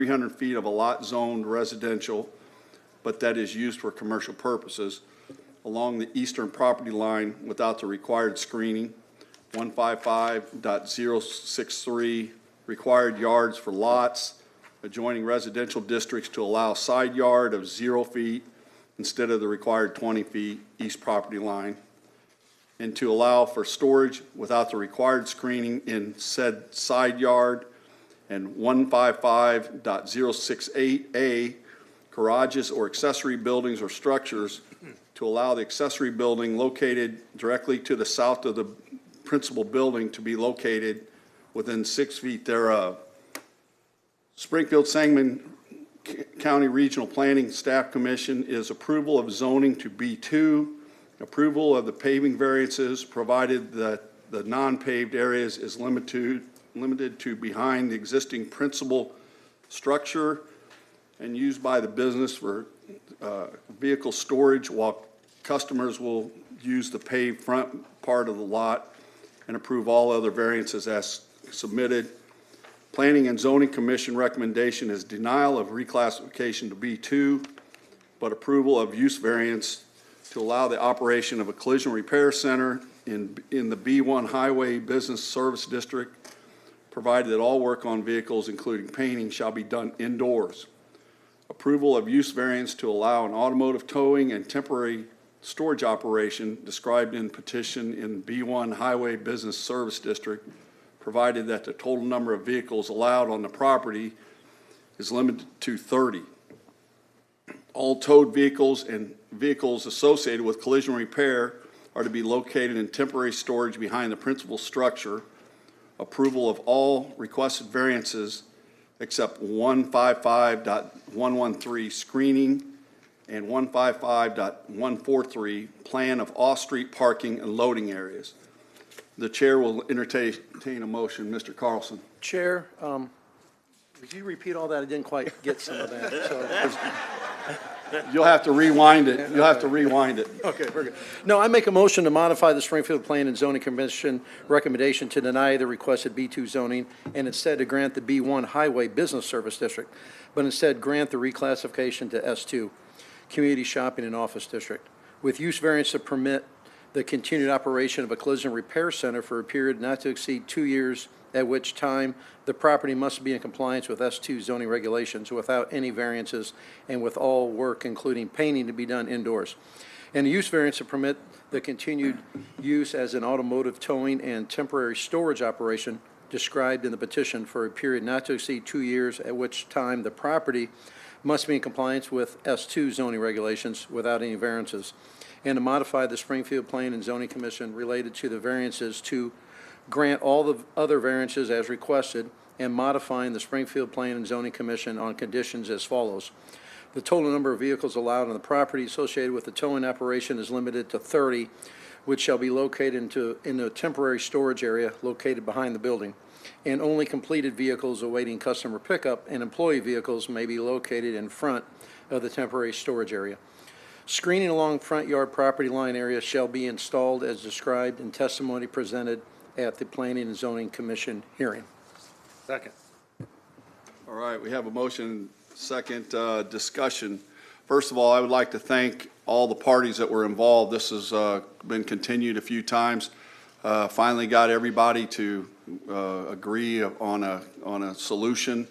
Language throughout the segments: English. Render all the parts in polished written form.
300 feet of a lot zoned residential, but that is used for commercial purposes, along the eastern property line without the required screening. 155.063, required yards for lots adjoining residential districts to allow side yard of 0 feet instead of the required 20 feet east property line, and to allow for storage without the required screening in said side yard. And 155.068A, garages or accessory buildings or structures to allow the accessory building located directly to the south of the principal building to be located within 6 feet thereof. Springfield Sangamon County Regional Planning Staff Commission is approval of zoning to B2, approval of the paving variances, provided that the non-paved areas is limited to behind the existing principal structure and used by the business for vehicle storage, while customers will use the paved front part of the lot, and approve all other variances as submitted. Planning and Zoning Commission recommendation is denial of reclassification to B2, but approval of use variance to allow the operation of a collision repair center in the B1 Highway Business Service District, provided that all work on vehicles, including painting, shall be done indoors. Approval of use variance to allow an automotive towing and temporary storage operation described in petition in B1 Highway Business Service District, provided that the total number of vehicles allowed on the property is limited to 30. All towed vehicles and vehicles associated with collision repair are to be located in temporary storage behind the principal structure. Approval of all requested variances except 155.113 screening and 155.143 plan of off-street parking and loading areas. The chair will entertain a motion. Mr. Carlson. Chair, would you repeat all that? I didn't quite get some of that. So. You'll have to rewind it. You'll have to rewind it. Okay, very good. No, I make a motion to modify the Springfield Planning and Zoning Commission recommendation to deny the requested B2 zoning and instead to grant the B1 Highway Business Service District, but instead grant the reclassification to S2, Community Shopping and Office District, with use variance to permit the continued operation of a collision repair center for a period not to exceed 2 years, at which time the property must be in compliance with S2 zoning regulations without any variances and with all work, including painting, to be done indoors. And a use variance to permit the continued use as an automotive towing and temporary storage operation described in the petition for a period not to exceed 2 years, at which time the property must be in compliance with S2 zoning regulations without any variances. And to modify the Springfield Planning and Zoning Commission related to the variances to grant all the other variances as requested, and modifying the Springfield Planning and Zoning Commission on conditions as follows. The total number of vehicles allowed on the property associated with the towing operation is limited to 30, which shall be located in a temporary storage area located behind the building. And only completed vehicles awaiting customer pickup and employee vehicles may be located in front of the temporary storage area. Screening along front yard property line area shall be installed as described in testimony presented at the Planning and Zoning Commission hearing. Second. All right, we have a motion, second discussion. First of all, I would like to thank all the parties that were involved. This has been continued a few times. Finally got everybody to agree on a solution,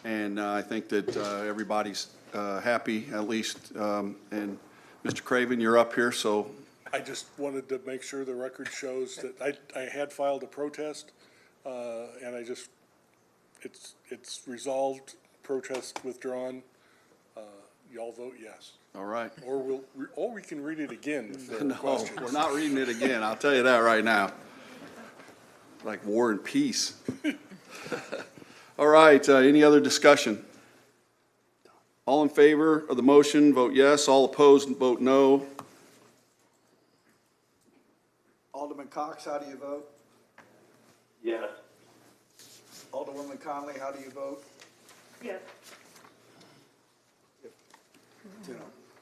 and I think that everybody's happy, at least. And Mr. Craven, you're up here, so. I just wanted to make sure the record shows that I had filed a protest, and it's resolved, protest withdrawn. Y'all vote yes. All right. Or we can read it again if there are No, questions. we're not reading it again. I'll tell you that right now. Like War and Peace. All right, any other discussion? All in favor of the motion, vote yes. All opposed, vote no. Alderman Cox, how do you vote? Yes. Alderwoman Conley, how do you vote? Yes.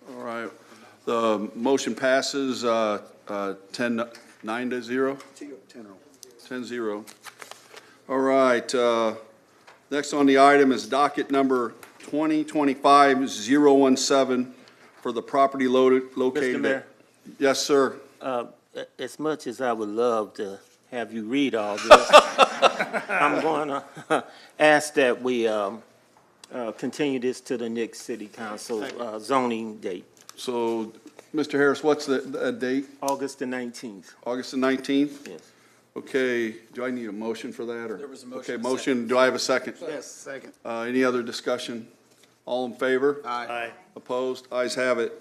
All right, the motion passes 9-0. 10-0. 10-0. All right, Next on the item is docket number 2025-017 for the property located. Mr. Mayor, Yes, sir. as much as I would love to have you read all this, I'm going to ask that we continue this to the next city council zoning date, So, Mr. Harris, what's the date? August the 19th. August the 19th? Yes. Okay, do I need a motion for that, or? There was a motion, Okay, a motion, do I have a second? Yes, second. Any other discussion? All in favor? Aye. Opposed? Ayes have it.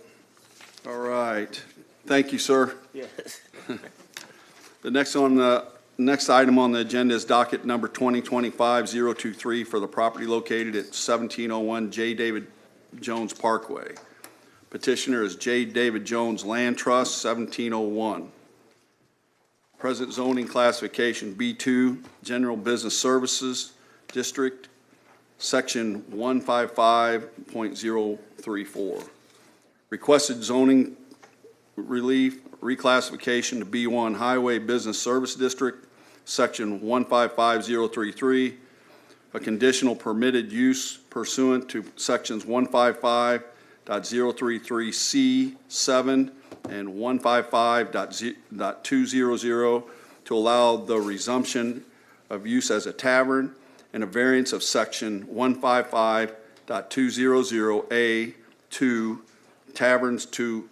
All right. Thank you, sir. Yes. The next item on the agenda is docket number 2025-023 for the property located at 1701 J. David Jones Parkway. Petitioner is J. David Jones Land Trust, 1701. Present zoning classification B2, General Business Services District, Section 155.034. Requested zoning relief reclassification to B1 Highway Business Service District, Section 155033. A conditional permitted use pursuant to Sections 155.033C7 and 155.200 to allow the resumption of use as a tavern, and a variance of Section 155.200A2 taverns to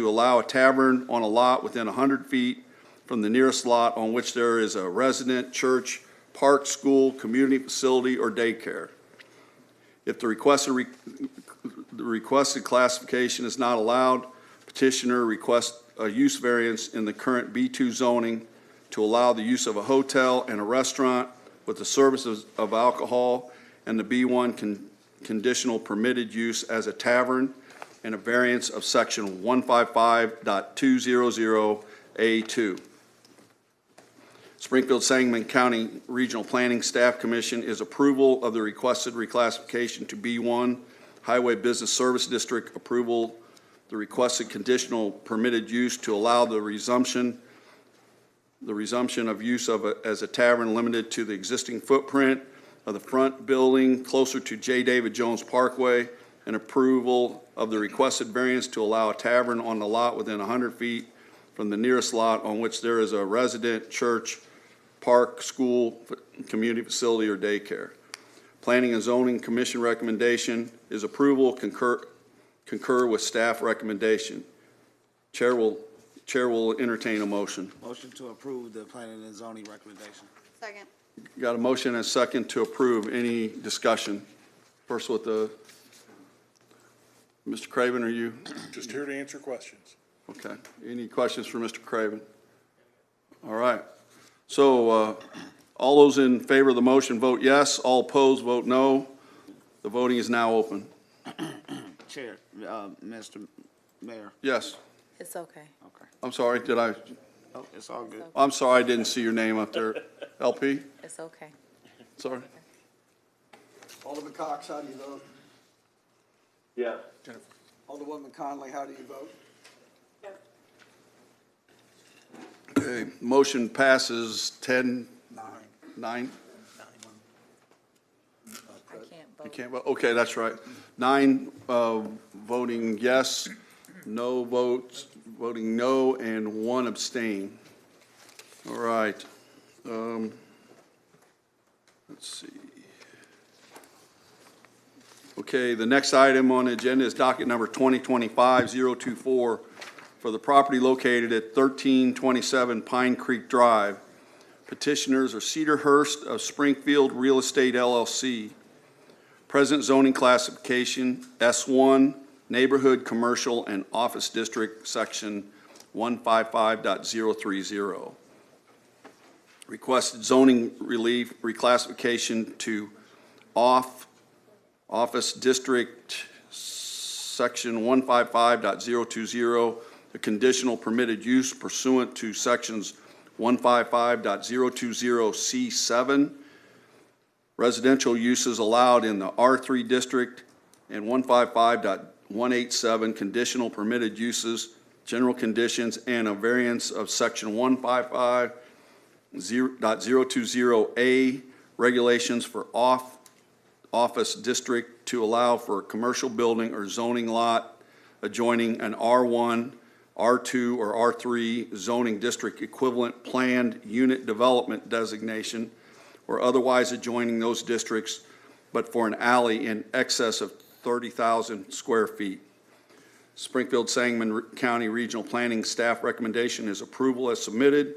allow a tavern on a lot within 100 feet from the nearest lot on which there is a resident, church, park, school, community facility, or daycare. If the requested classification is not allowed, petitioner requests a use variance in the current B2 zoning to allow the use of a hotel and a restaurant with the services of alcohol, and the B1 conditional permitted use as a tavern, and a variance of Section 155.200A2. Springfield Sangamon County Regional Planning Staff Commission is approval of the requested reclassification to B1 Highway Business Service District, approval the requested conditional permitted use to allow the resumption of use as a tavern limited to the existing footprint of the front building closer to J. David Jones Parkway, and approval of the requested variance to allow a tavern on the lot within 100 feet from the nearest lot on which there is a resident, church, park, school, community facility, or daycare. Planning and Zoning Commission recommendation is approval, concur with staff recommendation. Chair will entertain a motion. Motion to approve the planning and zoning recommendation. Second. Got a motion and a second to approve. Any discussion? First with Mr. Craven, are you? Just here to answer questions. Okay. Any questions for Mr. Craven? All right. So all those in favor of the motion vote yes. All opposed vote no. The voting is now open. Chair, Mr. Mayor. Yes. It's okay. Okay. I'm sorry. Did I? Oh, it's all good. I'm sorry. I didn't see your name up there. LP? It's okay. Sorry. Alderman Cox, how do you vote? Yes. Alderwoman Conley, how do you vote? Okay. Motion passes 10-9. Nine. I can't You vote. can't vote? Okay, that's right. 9 voting yes, no votes, voting no, and 1 abstain. All right. Let's see. Okay, the next item on the agenda is docket number 2025-024 for the property located at 1327 Pine Creek Drive. Petitioners are Cedarhurst of Springfield Real Estate LLC. Present zoning classification, S1, Neighborhood, Commercial, and Office District, Section 155.030. Requested zoning relief reclassification to Office District, Section 155.020, a conditional permitted use pursuant to Sections 155.020C7, residential uses allowed in the R3 district, and 155.187, conditional permitted uses, general conditions, and a variance of Section 155.020A, regulations for office district to allow for a commercial building or zoning lot adjoining an R1, R2, or R3 zoning district equivalent planned unit development designation, or otherwise adjoining those districts, but for an alley in excess of 30,000 square feet. Springfield Sangamon County Regional Planning staff recommendation is approval as submitted.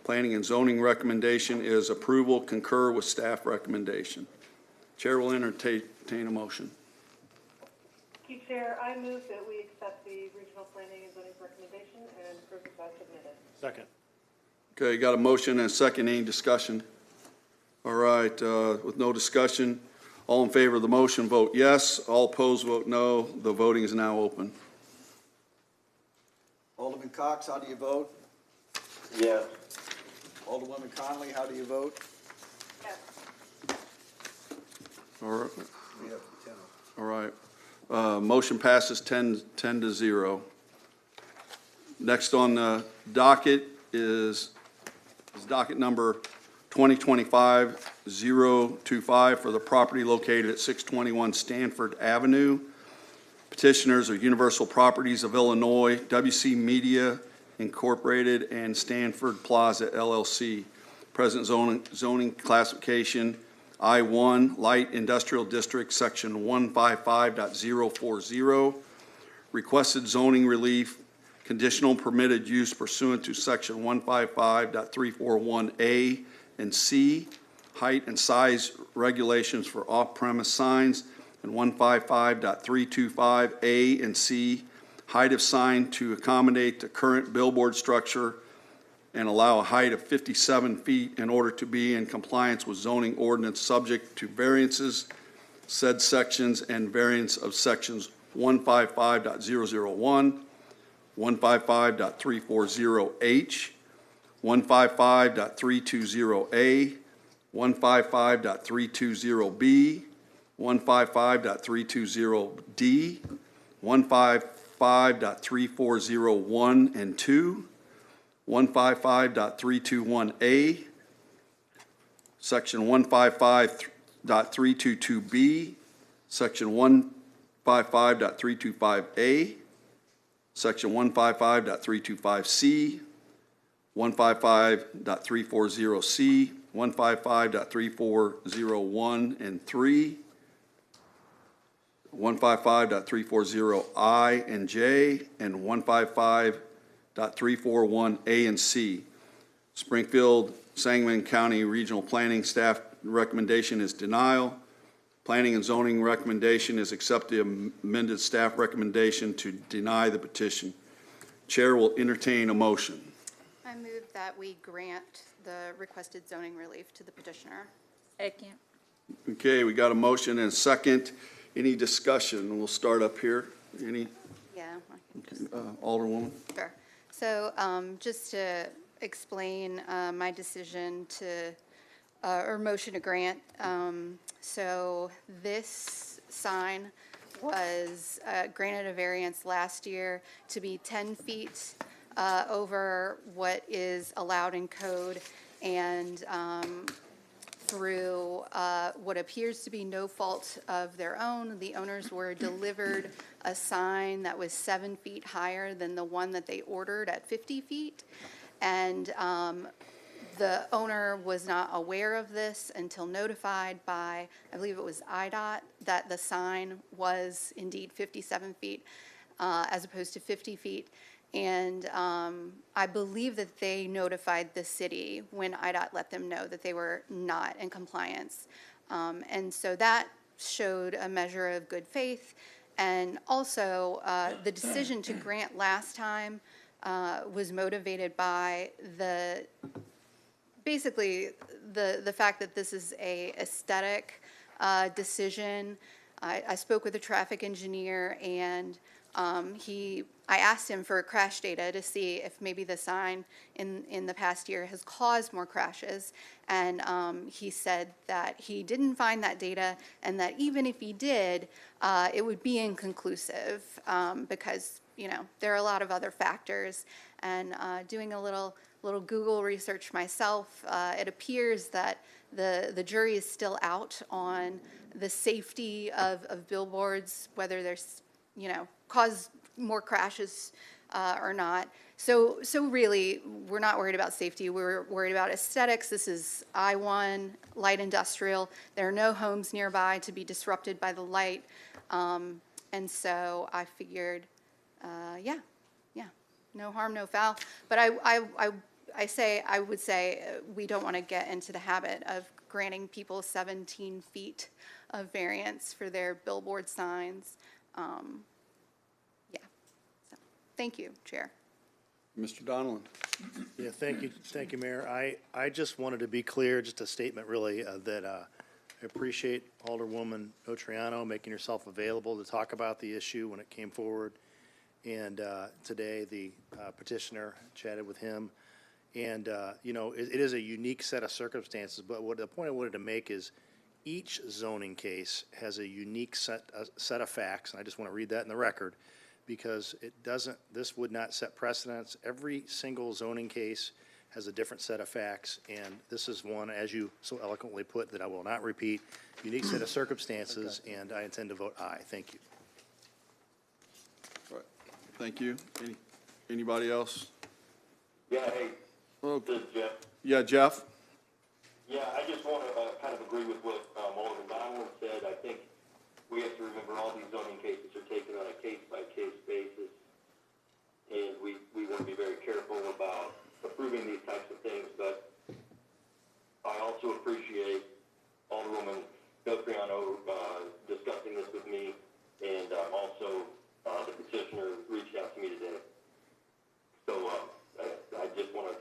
Planning and zoning recommendation is approval, concur with staff recommendation. Chair will entertain a motion. Thank you, Chair. I move that we accept the regional planning and zoning recommendation and approve it as submitted. Second. Okay, got a motion and a second. Any discussion? All right, with no discussion, all in favor of the motion, vote yes. All opposed, vote no. The voting is now open. Alderman Cox, how do you vote? Yes. Alderwoman Conley, how do you vote? Yes. All right. We have 10. All right. Motion passes 10 to 0. Next on the docket is docket number 2025-025 for the property located at 621 Stanford Avenue. Petitioners are Universal Properties of Illinois, WC Media Incorporated, and Stanford Plaza LLC. Present zoning classification I-1, Light Industrial District, Section 155.040. Requested zoning relief, conditional permitted use pursuant to Section 155.341A and C, height and size regulations for off-premise signs, and 155.325A and C, height of sign to accommodate the current billboard structure and allow a height of 57 feet in order to be in compliance with zoning ordinance subject to variances, said sections, and variance of sections 155.001, 155.340H, 155.320A, 155.320B, 155.320D, 155.3401 and 2, 155.321A, Section 155.322B, Section 155.325A, Section 155.325C, 155.340C, 155.34001 and 3, 155.340I and J, and 155.341A and C. Springfield Sangamon County Regional Planning staff recommendation is denial. Planning and zoning recommendation is accept the amended staff recommendation to deny the petition. Chair will entertain a motion. I move that we grant the requested zoning relief to the petitioner. Second. Okay, we got a motion and a second. Any discussion? We'll start up here. Any, Yeah. I can just- Alderwoman? Sure. So just to explain my decision to, or motion to grant. So this sign was granted a variance last year to be 10 feet over what is allowed in code, and through what appears to be no fault of their own, the owners were delivered a sign that was 7 feet higher than the one that they ordered at 50 feet. And the owner was not aware of this until notified by, I believe it was IDOT, that the sign was indeed 57 feet as opposed to 50 feet. And I believe that they notified the city when IDOT let them know that they were not in compliance. And so that showed a measure of good faith. And also, the decision to grant last time was motivated by basically the fact that this is a aesthetic decision. I spoke with a traffic engineer, and I asked him for crash data to see if maybe the sign in the past year has caused more crashes. And he said that he didn't find that data, and that even if he did, it would be inconclusive because, you know, there are a lot of other factors. And doing a little Google research myself, it appears that the jury is still out on the safety of billboards, whether there's, cause more crashes or not. So really, we're not worried about safety. We're worried about aesthetics. This is I-1, light industrial. There are no homes nearby to be disrupted by the light. And so I figured, yeah, no harm, no foul. But I would say we don't want to get into the habit of granting people 17 feet of variance for their billboard signs. Yeah. So, thank you, Chair. Mr. Donlin? Yeah, thank you, Mayor. I just wanted to be clear, just a statement really, that I appreciate Alderwoman Otriano making herself available to talk about the issue when it came forward. And today, the petitioner chatted with him. And, it is a unique set of circumstances, but the point I wanted to make is each zoning case has a unique set of facts, and I just want to read that in the record, because this would not set precedents. Every single zoning case has a different set of facts, and this is one, as you so eloquently put, that I will not repeat, unique set of circumstances, and I intend to vote aye. Thank you. All right. Thank you. Anybody else? Yeah, hey, Okay. this is Jeff. Yeah, Jeff? Yeah, I just want to kind of agree with what Alderman Donald said. I think we have to remember all these zoning cases are taken on a case-by-case basis, and we want to be very careful about approving these types of things. But I also appreciate Alderwoman Beltriano discussing this with me, and also the petitioner reached out to me today. So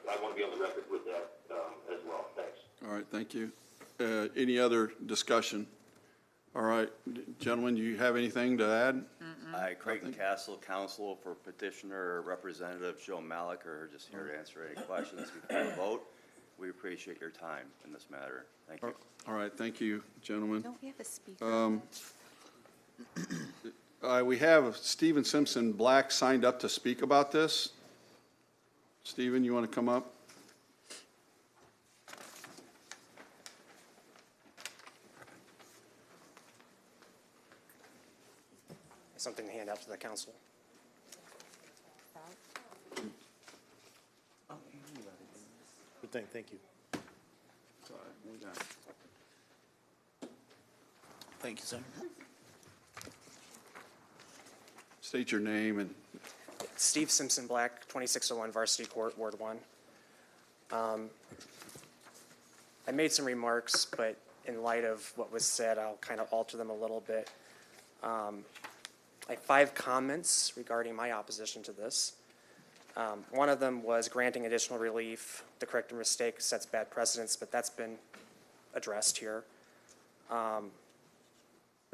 I want to be on the record with that as well. Thanks. All right, thank you. Any other discussion? All right, gentlemen, do you have anything to add? Hi, Creighton Castle, counsel for petitioner Representative Joe Malik, are just here to answer any questions before the vote. We appreciate your time in this matter. Thank you. All right, thank you, gentlemen. Don't we have a speaker? We have Stephen Simpson Black signed up to speak about this. Stephen, you want to come up? Something to hand out to the council. Good thing, thank you. Thank you, sir. State your name and, Steve Simpson Black, 2601 Varsity Court, Ward 1. I made some remarks, but in light of what was said, I'll kind of alter them a little bit. I have 5 comments regarding my opposition to this. One of them was granting additional relief. The correct a mistake sets bad precedents, but that's been addressed here. The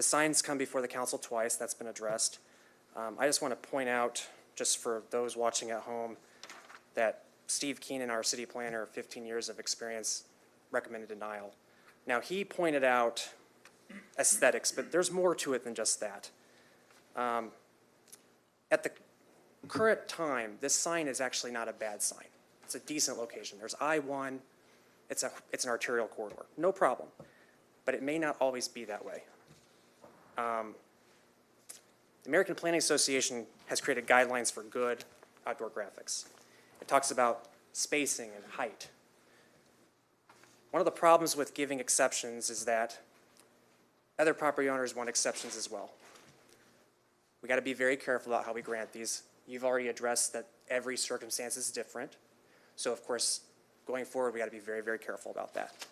signs come before the council twice. That's been addressed. I just want to point out, just for those watching at home, that Steve Keenan, our city planner, 15 years of experience, recommended denial. Now, he pointed out aesthetics, but there's more to it than just that. At the current time, this sign is actually not a bad sign. It's a decent location. There's I-1. It's an arterial corridor. No problem. But it may not always be that way. The American Planning Association has created guidelines for good outdoor graphics. It talks about spacing and height. One of the problems with giving exceptions is that other property owners want exceptions as well. We got to be very careful about how we grant these. You've already addressed that every circumstance is different. So, of course, going forward, we got to be very, very careful about that.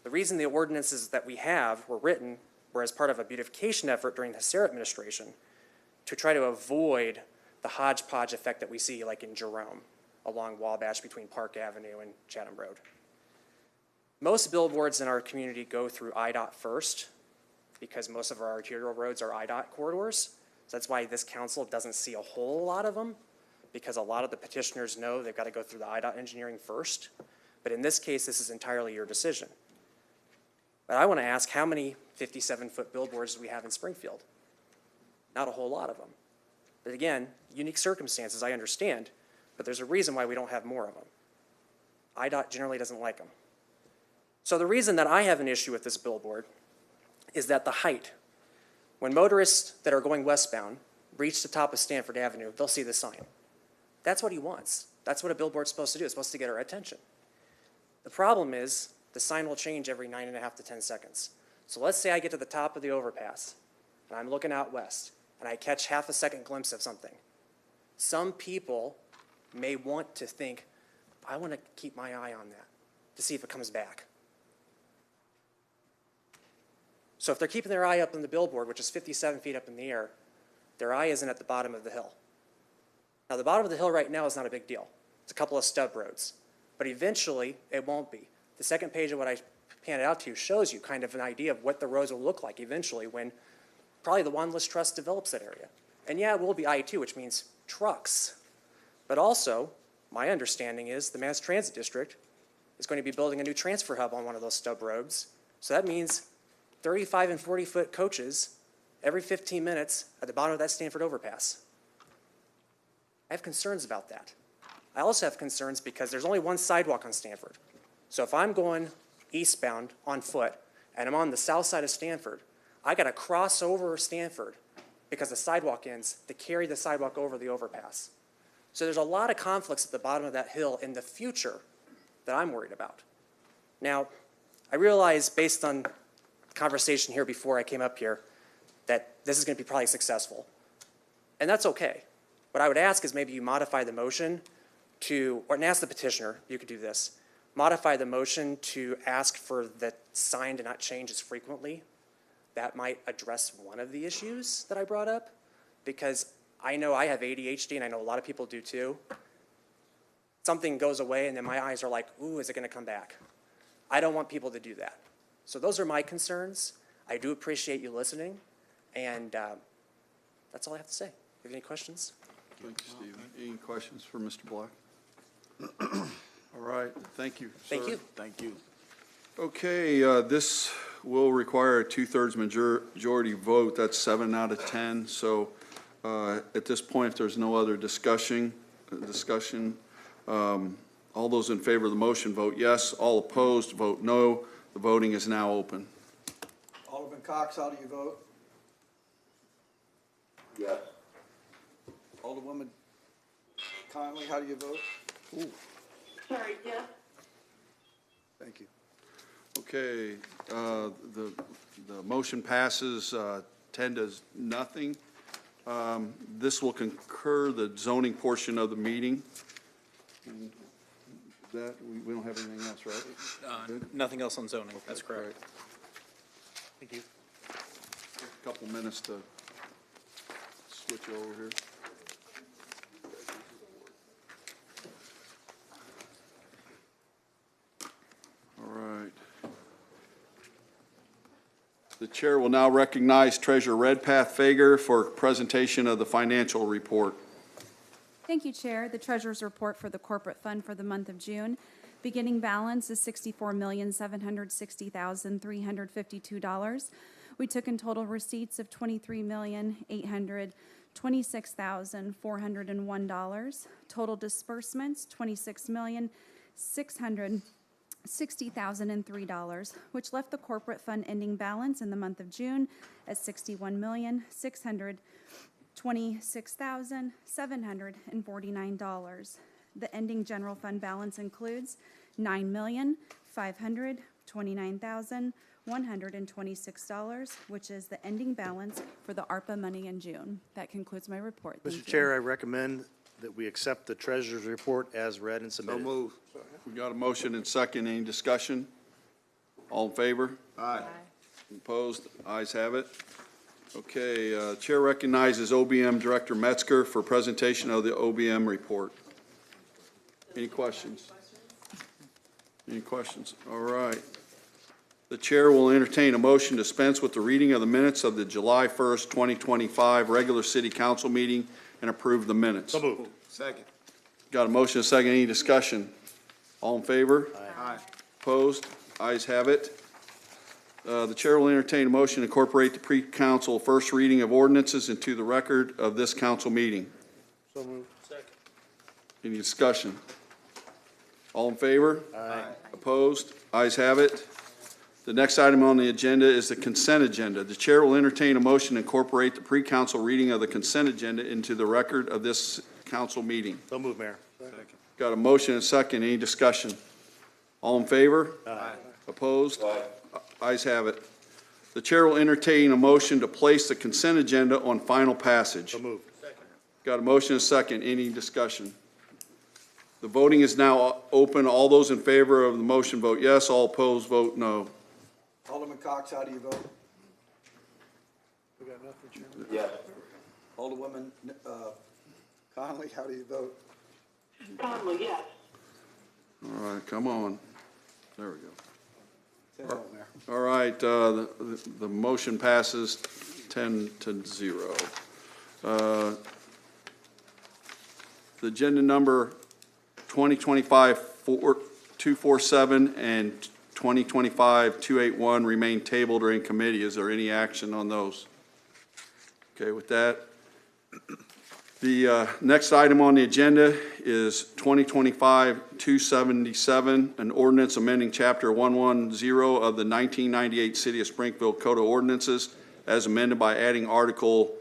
The reason the ordinances that we have were written were as part of a beautification effort during the Sarah administration to try to avoid the hodgepodge effect that we see like in Jerome along Wabash between Park Avenue and Chatham Road. Most billboards in our community go through IDOT first because most of our arterial roads are IDOT corridors. So that's why this council doesn't see a whole lot of them, because a lot of the petitioners know they've got to go through the IDOT engineering first. But in this case, this is entirely your decision. But I want to ask, how many 57-foot billboards do we have in Springfield? Not a whole lot of them. But again, unique circumstances, I understand. but there's a reason why we don't have more of them. IDOT generally doesn't like them. So the reason that I have an issue with this billboard is that the height, when motorists that are going westbound reach the top of Stanford Avenue, they'll see the sign. That's what he wants. That's what a billboard's supposed to do. It's supposed to get our attention. The problem is the sign will change every 9.5 to 10 seconds. So let's say I get to the top of the overpass and I'm looking out west and I catch half a second glimpse of something. Some people may want to think, I want to keep my eye on that to see if it comes back. So if they're keeping their eye up on the billboard, which is 57 feet up in the air, their eye isn't at the bottom of the hill. Now, the bottom of the hill right now is not a big deal. It's a couple of stub roads. But eventually, it won't be. The second page of what I handed out to you shows you kind of an idea of what the roads will look like eventually when probably the Wanderlust Trust develops that area. And yeah, it will be I-2, which means trucks. But also, my understanding is the Mass Transit District is going to be building a new transfer hub on one of those stub roads. So that means 35 and 40-foot coaches every 15 minutes at the bottom of that Stanford overpass. I have concerns about that. I also have concerns because there's only one sidewalk on Stanford. So if I'm going eastbound on foot and I'm on the south side of Stanford, I got to cross over Stanford because the sidewalk ends to carry the sidewalk over the overpass. So there's a lot of conflicts at the bottom of that hill in the future that I'm worried about. Now, I realize based on conversation here before I came up here that this is going to be probably successful. And that's okay. What I would ask is maybe you modify the motion to, or ask the petitioner, you could do this, modify the motion to ask for the sign to not change as frequently. That might address one of the issues that I brought up, because I know I have ADHD and I know a lot of people do too. Something goes away and then my eyes are like, ooh, is it going to come back? I don't want people to do that. So those are my concerns. I do appreciate you listening, and that's all I have to say. Do you have any questions? Thank you, Stephen. Any questions for Mr. Black? All right, thank you, sir. Thank you. Thank you. Okay, this will require a 2/3 majority vote. That's 7 out of 10. So at this point, if there's no other discussion, all those in favor of the motion vote yes. All opposed vote no. The voting is now open. Alderman Cox, how do you vote? Yes. Alderwoman Conley, how do you vote? Sorry, yes? Thank you. Okay, the motion passes 10-0. This will concur the zoning portion of the meeting. And that, we don't have anything else, right? Nothing else on zoning, that's correct. Right. Thank you. A couple minutes to switch over here. All right. The chair will now recognize Treasurer Redpath Fager for presentation of the financial report. Thank you, Chair. The Treasurer's report for the corporate fund for the month of June. Beginning balance is $64,760,352. We took in total receipts of $23,826,401. Total disbursements, $26,660,003, which left the corporate fund ending balance in the month of June at $61,626,749. The ending general fund balance includes $9,529,126, which is the ending balance for the ARPA money in June. That concludes my report. Thank Mr. you. Chair, I recommend that we accept the treasurer's report as read and So submitted. move. We got a motion and second. Any discussion? All in favor? Aye. Opposed? Ayes have it. Okay, Chair recognizes OBM Director Metzger for presentation of the OBM report. Any questions? Any questions? All right. The Chair will entertain a motion to dispense with the reading of the minutes of the July 1st, 2025 regular City Council meeting and approve the minutes. So moved. Second. Got a motion and a second. Any discussion? All in favor? Aye. Opposed? Ayes have it. The chair will entertain a motion to incorporate the pre-council first reading of ordinances into the record of this council meeting. So moved. Any discussion? All in favor? Aye. Opposed? Ayes have it. The next item on the agenda is the consent agenda. The chair will entertain a motion to incorporate the pre-council reading of the consent agenda into the record of this council meeting. So move, Mayor. Got a motion and a second. Any discussion? All in favor? Aye. Opposed? Ayes have it. The chair will entertain a motion to place the consent agenda on final passage. So moved. Got a motion and a second. Any discussion? The voting is now open. All those in favor of the motion vote yes. All opposed vote no. Alderman Cox, how do you vote? We got nothing, Chairman? Yes. Alderwoman, Conley, how do you vote? Conley, yes. All right, come on. There we go. Say no, Mayor. All right, the motion passes 10-0. The agenda number 2025-247 and 2025-281 remain tabled or in committee. Is there any action on those? Okay, with that, the next item on the agenda is 2025-277, an ordinance amending Chapter 110 of the 1998 City of Springfield Code of Ordinances as amended by adding Article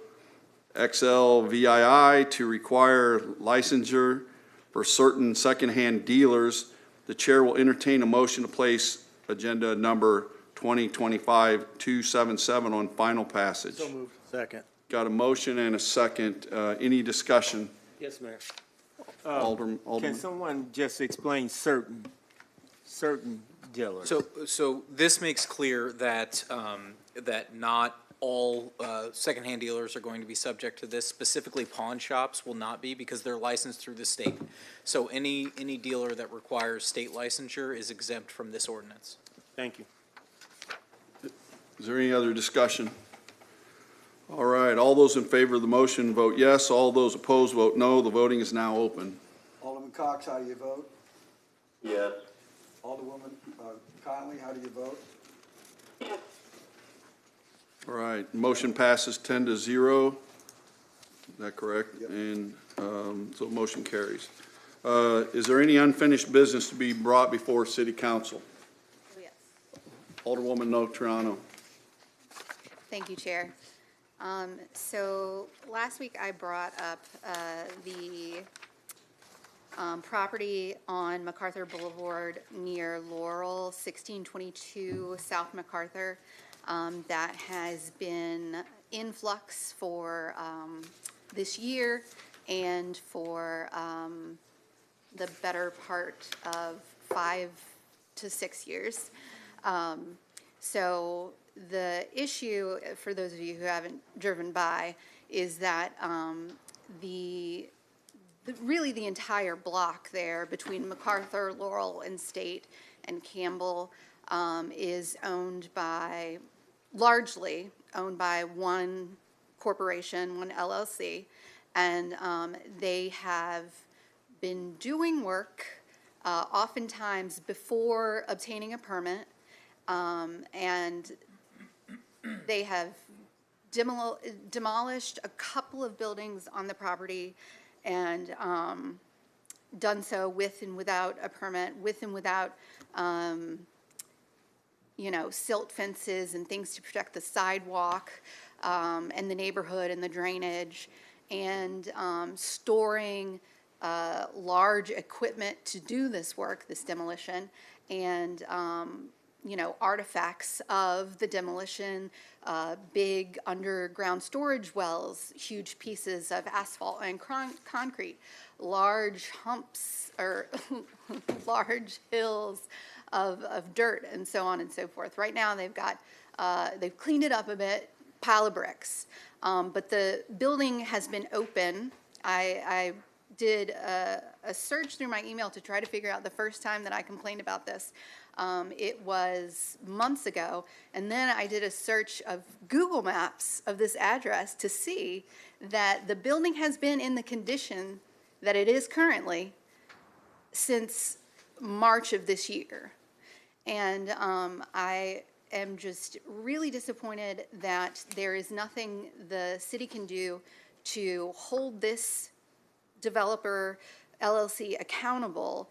XLVII to require licensure for certain secondhand dealers. The chair will entertain a motion to place agenda number 2025-277 on final passage. So moved. Second. Got a motion and a second. Any discussion? Yes, Mayor. Alderman. Can someone just explain certain dealers? So this makes clear that, that not all secondhand dealers are going to be subject to this. Specifically, pawn shops will not be because they're licensed through the state. So any dealer that requires state licensure is exempt from this ordinance. Thank you. Is there any other discussion? All right, all those in favor of the motion vote yes. All those opposed vote no. The voting is now open. Alderman Cox, how do you vote? Yes. Alderwoman Conley, how do you vote? Yes. All right, motion passes 10-0. Is that correct? Yep. And so motion carries. Is there any unfinished business to be brought before City Council? Yes. Alderwoman Notarano. Thank you, Chair. So last week I brought up the property on MacArthur Boulevard near Laurel, 1622 South MacArthur, that has been in flux for this year and for the better part of 5 to 6 years. So the issue, for those of you who haven't driven by, is that really the entire block there between MacArthur, Laurel, and State and Campbell is largely owned by one corporation, one LLC, and they have been doing work oftentimes before obtaining a permit, and they have demolished a couple of buildings on the property and done so with and without a permit, with and without, silt fences and things to protect the sidewalk and the neighborhood and the drainage, and storing large equipment to do this work, this demolition, and artifacts of the demolition, big underground storage wells, huge pieces of asphalt and concrete, large humps or large hills of dirt, and so on and so forth. Right now they've cleaned it up a bit, pile of bricks, but the building has been open. I did a search through my email to try to figure out the first time that I complained about this. It was months ago, and then I did a search of Google Maps of this address to see that the building has been in the condition that it is currently since March of this year. And I am just really disappointed that there is nothing the city can do to hold this developer LLC accountable,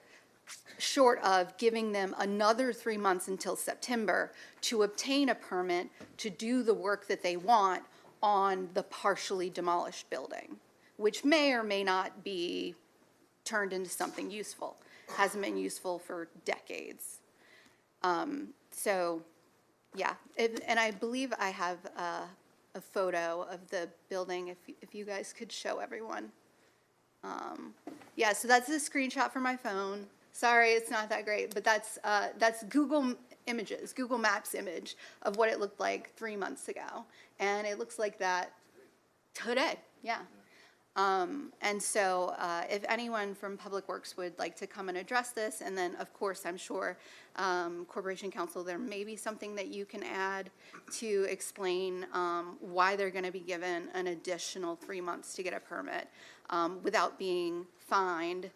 short of giving them another 3 months until September to obtain a permit to do the work that they want on the partially demolished building, which may or may not be turned into something useful. Hasn't been useful for decades. So, yeah, and I believe I have a photo of the building, if you guys could show everyone. Yeah, so that's a screenshot from my phone. Sorry, it's not that great, but that's Google Images, Google Maps image of what it looked like 3 months ago. And it looks like that today, yeah. And so if anyone from Public Works would like to come and address this, and then, of course, I'm sure, Corporation Counsel, there may be something that you can add to explain why they're going to be given an additional 3 months to get a permit without being fined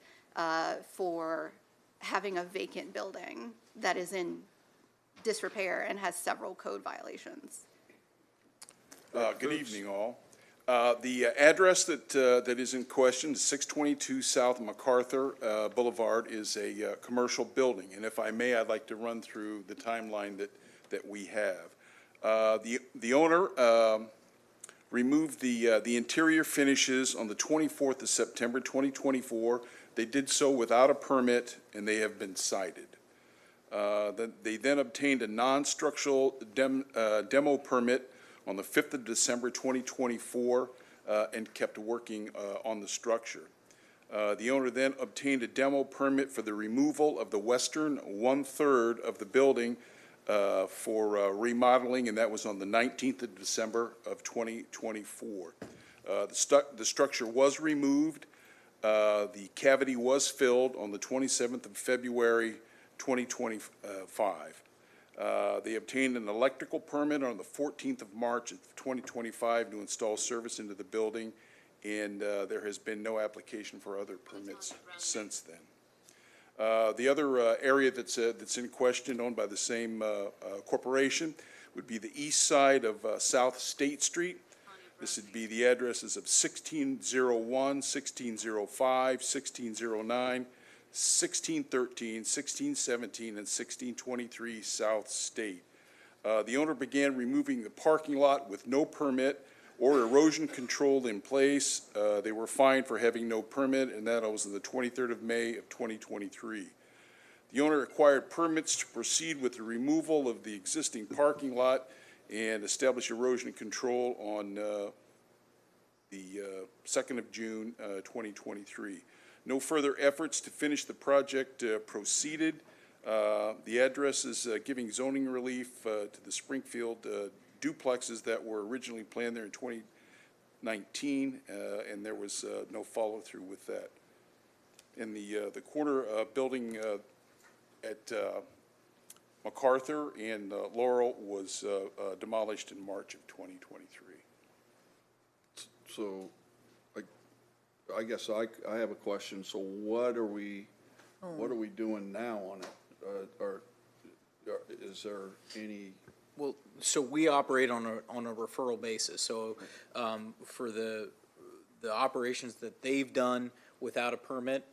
for having a vacant building that is in disrepair and has several code violations. Good evening, all. The address that is in question, 622 South MacArthur Boulevard, is a commercial building. And if I may, I'd like to run through the timeline that we have. The owner removed the interior finishes on the 24th of September 2024. They did so without a permit, and they have been cited. They then obtained a non-structural demo permit on the 5th of December 2024 and kept working on the structure. The owner then obtained a demo permit for the removal of the western 1/3 of the building for remodeling, and that was on the 19th of December of 2024. The structure was removed. The cavity was filled on the 27th of February 2025. They obtained an electrical permit on the 14th of March of 2025 to install service into the building, and there has been no application for other permits since then. The other area that's in question, owned by the same corporation, would be the east side of South State Street. This would be the addresses of 1601, 1605, 1609, 1613, 1617, and 1623 South State. The owner began removing the parking lot with no permit or erosion control in place. They were fined for having no permit, and that was on the 23rd of May of 2023. The owner acquired permits to proceed with the removal of the existing parking lot and establish erosion control on the 2nd of June 2023. No further efforts to finish the project proceeded. The address is giving zoning relief to the Springfield duplexes that were originally planned there in 2019, and there was no follow-through with that. And the corner building at MacArthur and Laurel was demolished in March of 2023. So, I guess I have a question. So what are we doing now on it? Or is there any? Well, so we operate on a referral basis. So for the operations that they've done without a permit,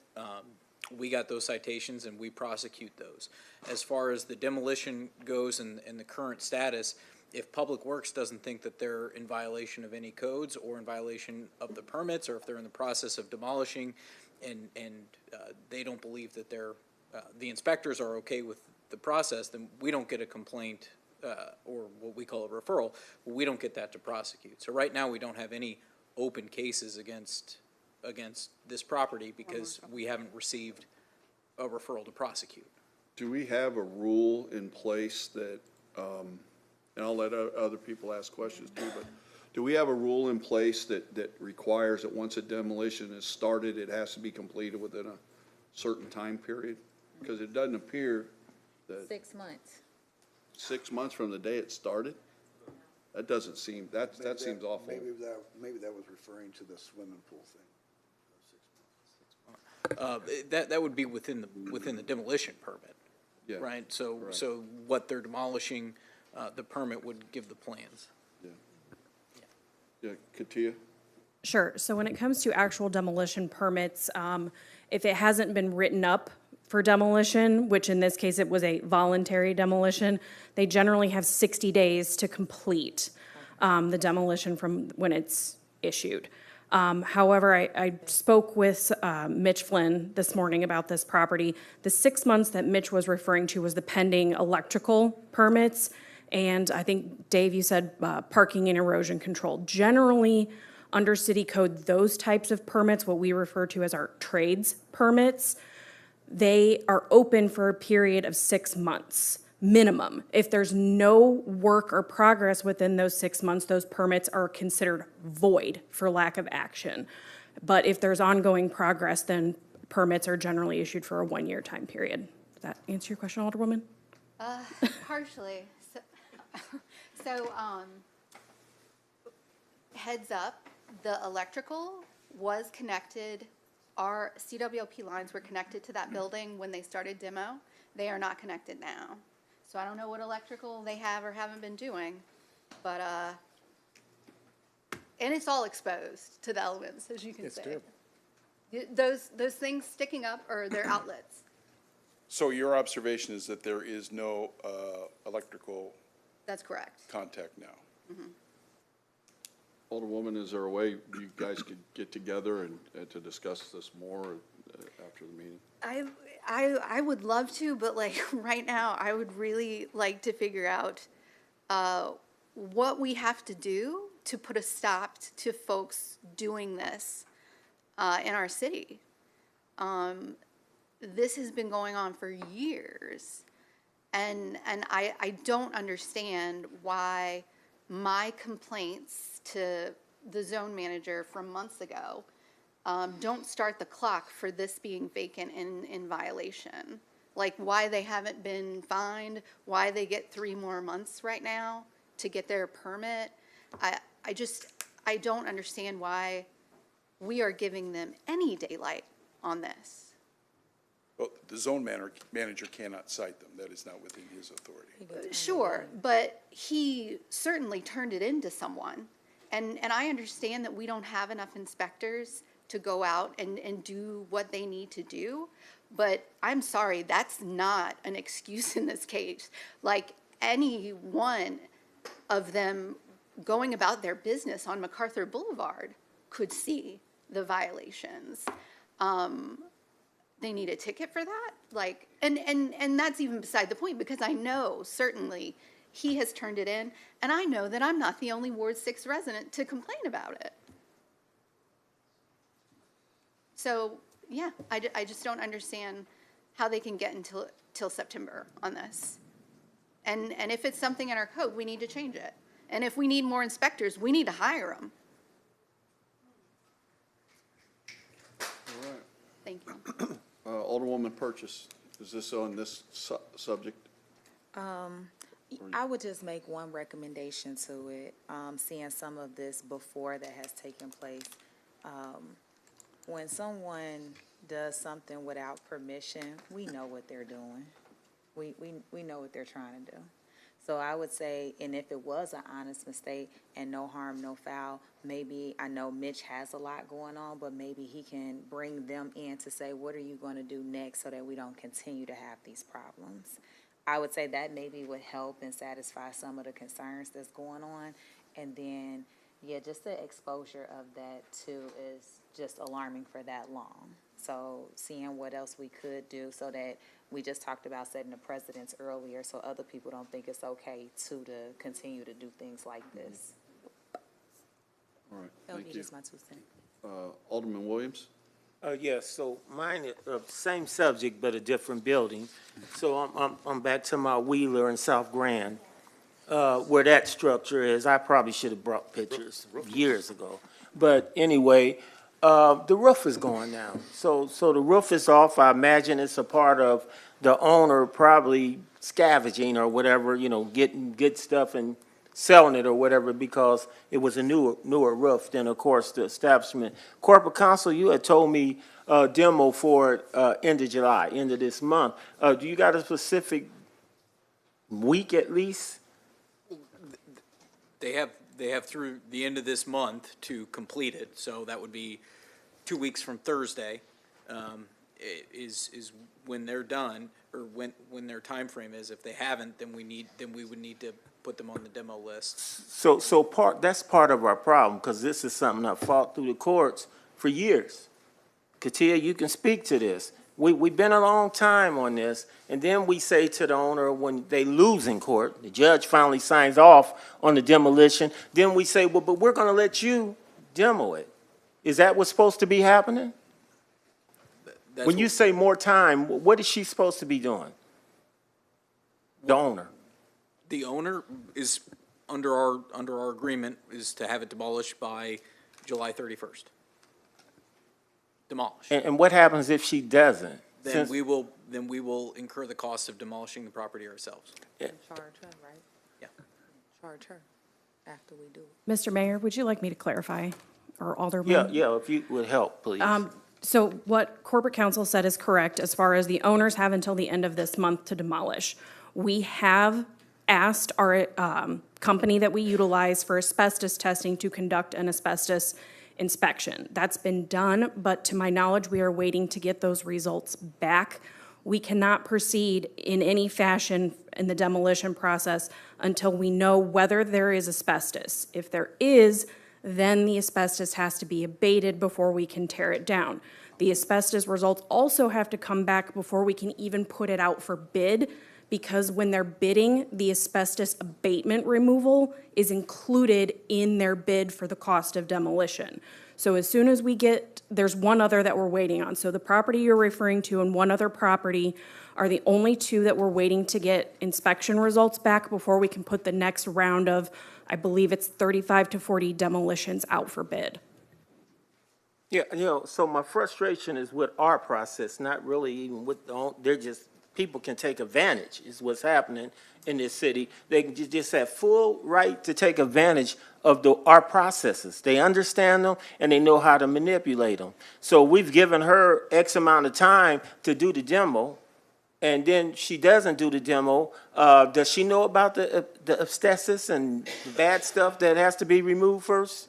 we got those citations and we prosecute those. As far as the demolition goes and the current status, if Public Works doesn't think that they're in violation of any codes or in violation of the permits, or if they're in the process of demolishing and they don't believe that the inspectors are okay with the process, then we don't get a complaint or what we call a referral. We don't get that to prosecute. So right now we don't have any open cases against this property because we haven't received a referral to prosecute. Do we have a rule in place that, and I'll let other people ask questions too, but do we have a rule in place that requires that once a demolition is started, it has to be completed within a certain time period? Because it doesn't appear that 6 months. 6 months from the day it started? That doesn't seem, that seems awful. Maybe that was referring to the swimming pool thing. That would be within the demolition permit, Yeah. right? So Correct. so what they're demolishing, the permit would give the plans. Yeah, Katia? Sure. So when it comes to actual demolition permits, if it hasn't been written up for demolition, which in this case it was a voluntary demolition, they generally have 60 days to complete the demolition from when it's issued. However, I spoke with Mitch Flynn this morning about this property. The 6 months that Mitch was referring to was the pending electrical permits, and I think, Dave, you said parking and erosion control. Generally, under city code, those types of permits, what we refer to as our trades permits, they are open for a period of 6 months minimum. If there's no work or progress within those 6 months, those permits are considered void for lack of action. But if there's ongoing progress, then permits are generally issued for a 1-year time period. Does that answer your question, Alderwoman? Partially. So, heads up, the electrical was connected, our CWLP lines were connected to that building when they started demo. They are not connected now. So I don't know what electrical they have or haven't been doing, but, and it's all exposed to the elements, as you can say. Those things sticking up are their outlets. So your observation is that there is no electrical That's correct. contact now? Mhm. Alderwoman, is there a way you guys could get together and to discuss this more after the meeting? I would love to, but like right now, I would really like to figure out what we have to do to put a stop to folks doing this in our city. This has been going on for years, and I don't understand why my complaints to the zone manager from months ago don't start the clock for this being vacant in violation. Like why they haven't been fined, why they get 3 more months right now to get their permit. I don't understand why we are giving them any daylight on this. Well, the zone manager cannot cite them. That is not within his authority. Sure, but he certainly turned it into someone. And I understand that we don't have enough inspectors to go out and do what they need to do. But I'm sorry, that's not an excuse in this case. Like any one of them going about their business on MacArthur Boulevard could see the violations. They need a ticket for that? Like, and that's even beside the point, because I know certainly he has turned it in, and I know that I'm not the only Ward 6 resident to complain about it. So, yeah, I just don't understand how they can get till September on this. And if it's something in our code, we need to change it. And if we need more inspectors, we need to hire them. All right. Thank you. Alderwoman Purchase, is this on this subject? I would just make one recommendation to it, seeing some of this before that has taken place. When someone does something without permission, we know what they're doing. We know what they're trying to do. So I would say, and if it was an honest mistake and no harm, no foul, maybe, I know Mitch has a lot going on, but maybe he can bring them in to say, what are you going to do next so that we don't continue to have these problems? I would say that maybe would help and satisfy some of the concerns that's going on. And then, yeah, just the exposure of that too is just alarming for that long. So seeing what else we could do so that we just talked about setting the precedents earlier so other people don't think it's okay to continue to do things like this. All right, That would thank be you. just my 2 cents. Alderman Williams? Yes, so mine is same subject, but a different building. So I'm back to my Wheeler in South Grand, where that structure is. I probably should have brought pictures years ago. But anyway, the roof is going down. So the roof is off. I imagine it's a part of the owner probably scavenging or whatever, getting good stuff and selling it or whatever, because it was a newer roof than, of course, the establishment. Corporate Counsel, you had told me demo for it end of July, end of this month. Do you got a specific week at least? They have through the end of this month to complete it, so that would be 2 weeks from Thursday. is when they're done, or when their time frame is. If they haven't, then we would need to put them on the demo list. So that's part of our problem, because this is something that fought through the courts for years. Katia, you can speak to this. We've been a long time on this, and then we say to the owner, when they lose in court, the judge finally signs off on the demolition, then we say, well, but we're gonna let you demo it. Is that what's supposed to be happening? When you say more time, what is she supposed to be doing? The owner? The owner is, under our agreement, is to have it demolished by July 31st. Demolished. And what happens if she doesn't? Then we will incur the cost of demolishing the property ourselves. Charge her, right? Yeah. Charge her after we do it. Mr. Mayor, would you like me to clarify, or Alderman? Yeah, if you would help, please. So what corporate counsel said is correct as far as the owners have until the end of this month to demolish. We have asked our company that we utilize for asbestos testing to conduct an asbestos inspection. That's been done, but to my knowledge, we are waiting to get those results back. We cannot proceed in any fashion in the demolition process until we know whether there is asbestos. If there is, then the asbestos has to be abated before we can tear it down. The asbestos results also have to come back before we can even put it out for bid, because when they're bidding, the asbestos abatement removal is included in their bid for the cost of demolition. So as soon as we there's one other that we're waiting on. So the property you're referring to and one other property are the only two that we're waiting to get inspection results back before we can put the next round of, I believe it's 35 to 40 demolitions out for bid. Yeah, so my frustration is with our process, not really even with they're just, people can take advantage is what's happening in this city. They can just have full right to take advantage of our processes. They understand them and they know how to manipulate them. So we've given her X amount of time to do the demo, and then she doesn't do the demo. Does she know about the asbestos and the bad stuff that has to be removed first?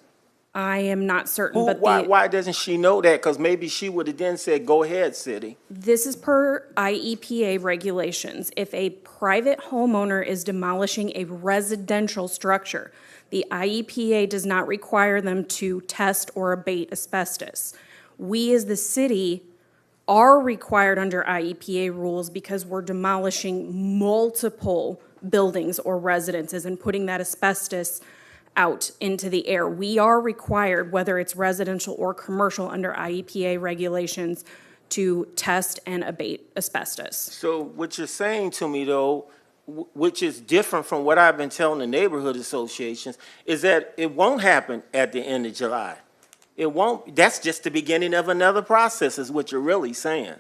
I am not certain, but Why doesn't she know that? Because maybe she would have then said, go ahead, city. this is per IEPA regulations. If a private homeowner is demolishing a residential structure, the IEPA does not require them to test or abate asbestos. We as the city are required under IEPA rules because we're demolishing multiple buildings or residences and putting that asbestos out into the air. We are required, whether it's residential or commercial, under IEPA regulations to test and abate asbestos. So what you're saying to me, though, which is different from what I've been telling the neighborhood associations, is that it won't happen at the end of July. It won't. That's just the beginning of another process, is what you're really saying.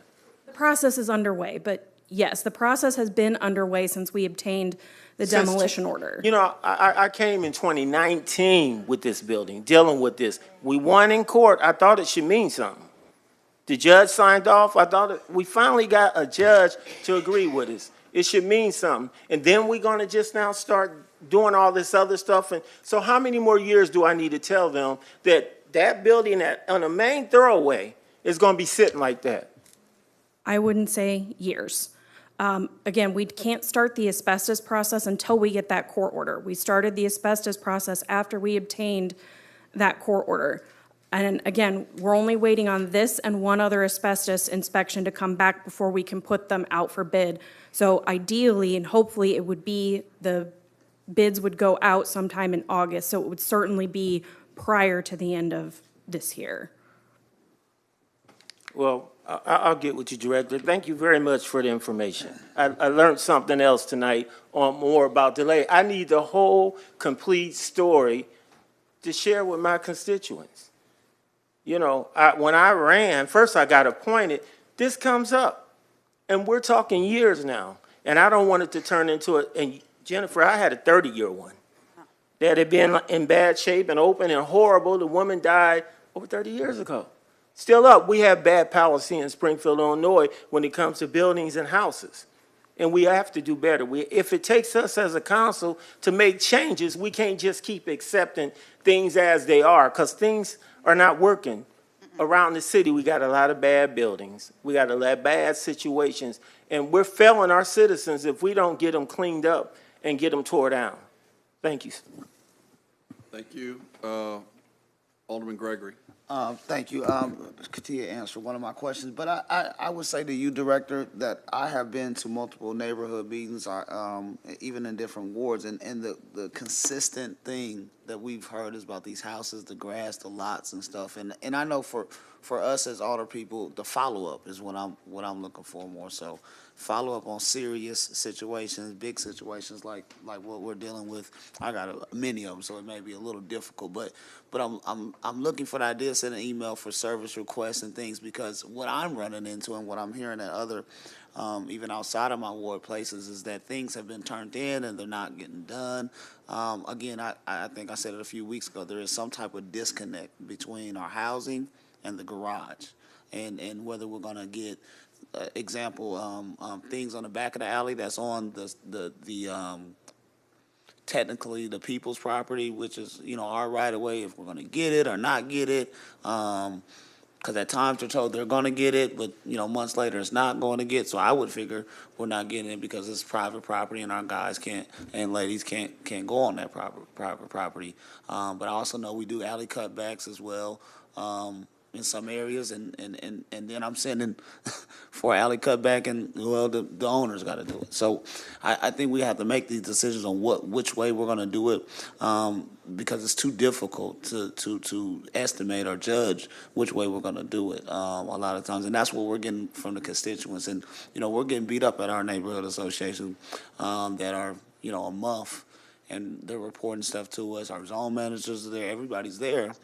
The process is underway, but yes, the process has been underway since we obtained the demolition order. You know, I came in 2019 with this building, dealing with this. We won in court. I thought it should mean something. The judge signed off. I thought we finally got a judge to agree with us. It should mean something. And then we're going to just now start doing all this other stuff. And so how many more years do I need to tell them that building on the main thoroughway is going to be sitting like that? I wouldn't say years. Again, we can't start the asbestos process until we get that court order. We started the asbestos process after we obtained that court order. And again, we're only waiting on this and one other asbestos inspection to come back before we can put them out for bid. So ideally and hopefully it would be, the bids would go out sometime in August. So it would certainly be prior to the end of this year. Well, I'll get with you, Director. Thank you very much for the information. I learned something else tonight on more about delay. I need the whole complete story to share with my constituents. You know, when I ran, first I got appointed, this comes up. And we're talking years now. And I don't want it to turn into and Jennifer, I had a 30-year one that had been in bad shape and open and horrible. The woman died over 30 years ago. Still up, we have bad policy in Springfield, Illinois when it comes to buildings and houses. And we have to do better. If it takes us as a council to make changes, we can't just keep accepting things as they are, because things are not working around the city, we got a lot of bad buildings. We got a lot of bad situations, and we're failing our citizens if we don't get them cleaned up and get them tore down. Thank you. Thank you. Alderman Gregory. Thank you. Katia answered one of my questions, but I would say to you, Director, that I have been to multiple neighborhood meetings, even in different wards, and the consistent thing that we've heard is about these houses, the grass, the lots and stuff. And I know for us as older people, the follow-up is what I'm looking for more so. Follow up on serious situations, big situations like what we're dealing with. I got many of them, so it may be a little difficult, but I'm looking for the idea, send an email for service requests and things, because what I'm running into and what I'm hearing at other, even outside of my ward places, is that things have been turned in and they're not getting done. Again, I think I said it a few weeks ago, there is some type of disconnect between our housing and the garage, and whether we're gonna get example, things on the back of the alley that's on the technically the people's property, which is, our right of way, if we're gonna get it or not get it. Because at times they're told they're gonna get it, but, months later it's not going to get. So I would figure we're not getting it because it's private property and our guys can't, and ladies can't go on that private property. But I also know we do alley cutbacks as well. In some areas, and then I'm sending for alley cutback, and the owner's got to do it. So I think we have to make these decisions on which way we're going to do it, because it's too difficult to estimate or judge which way we're going to do it a lot of times, and that's what we're getting from the constituents. And we're getting beat up at our neighborhood association that are a month, and they're reporting stuff to us. Our zone managers are there. Everybody's there.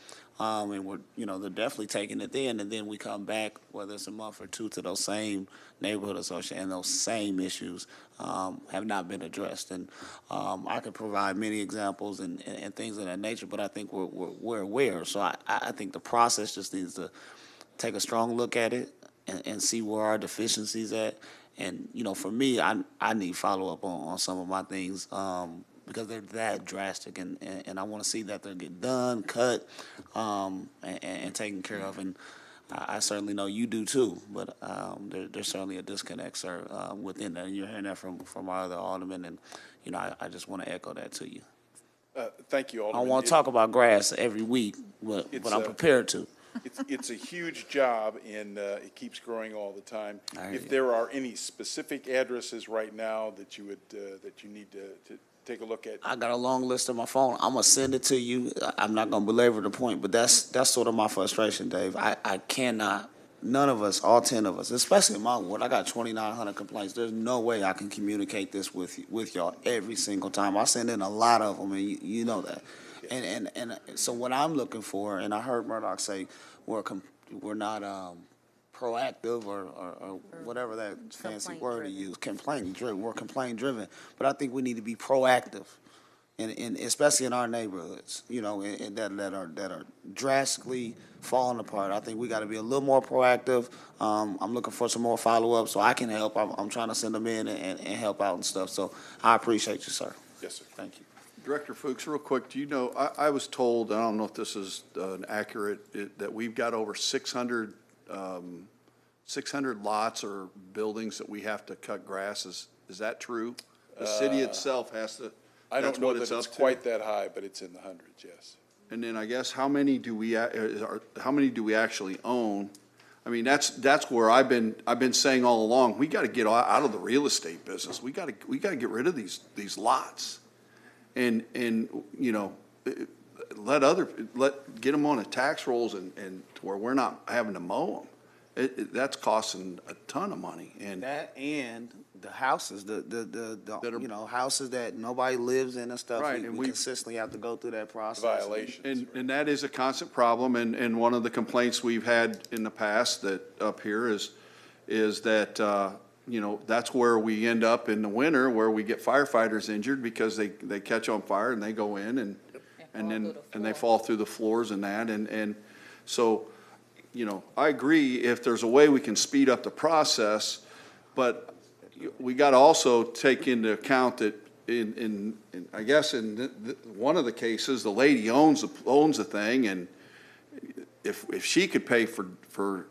And we're, they're definitely taking it then, and then we come back, whether it's a month or two, to those same neighborhood associations, and those same issues have not been addressed. And I could provide many examples and things of that nature, but I think we're aware. So I think the process just needs to take a strong look at it and see where our deficiencies at. And, for me, I need follow-up on some of my things, because they're that drastic, and I want to see that they get done, cut, and taken care of. And I certainly know you do too, but there's certainly a disconnect, sir, within that. And you're hearing that from our other aldermen, and I just want to echo that to you. Thank you, I Alderman. don't want to talk about grass every week, but I'm prepared to. It's a huge job, and it keeps growing all the time. If you. there are any specific addresses right now that you would that you need to take a look at. I got a long list on my phone. I'm gonna send it to you. I'm not gonna belabor the point, but that's sort of my frustration, Dave. I cannot. None of us, all 10 of us, especially in my ward, I got 2,900 complaints. There's no way I can communicate this with y'all every single time. I send in a lot of them, and you know that. And so what I'm looking for, and I heard Murdoch say, we're not proactive or whatever that fancy word to use, complaint driven. We're complaint driven, but I think we need to be proactive, and especially in our neighborhoods, and that are drastically falling apart. I think we got to be a little more proactive. I'm looking for some more follow up so I can help. I'm trying to send them in and help out and stuff. So I appreciate you, sir. Yes, sir. Thank you. Director Fuchs, real quick, do you know, I was told, I don't know if this is that we've got over 600 lots or buildings that we have to cut grass. Is that true? The city itself has to, I that's don't know what that it's it's up to? quite that high, but it's in the hundreds, yes. And then I guess how many do we actually own? I mean, that's where I've been saying all along, we got to get out of the real estate business. We got to get rid of these lots. And get them on a tax rolls and to where we're not having to mow them. That's costing a ton of money. And That and the houses, houses that nobody lives in and stuff. Right, We and we consistently have to go through that process. Violations. And that is a constant problem, and one of the complaints we've had in the past that up here is that, that's where we end up in the winter, where we get firefighters injured because they catch on fire and they go in and they fall through the floors and that, and so, I agree if there's a way we can speed up the process, but we got to also take into account that in I guess in one of the cases, the lady owns the thing, and if she could pay for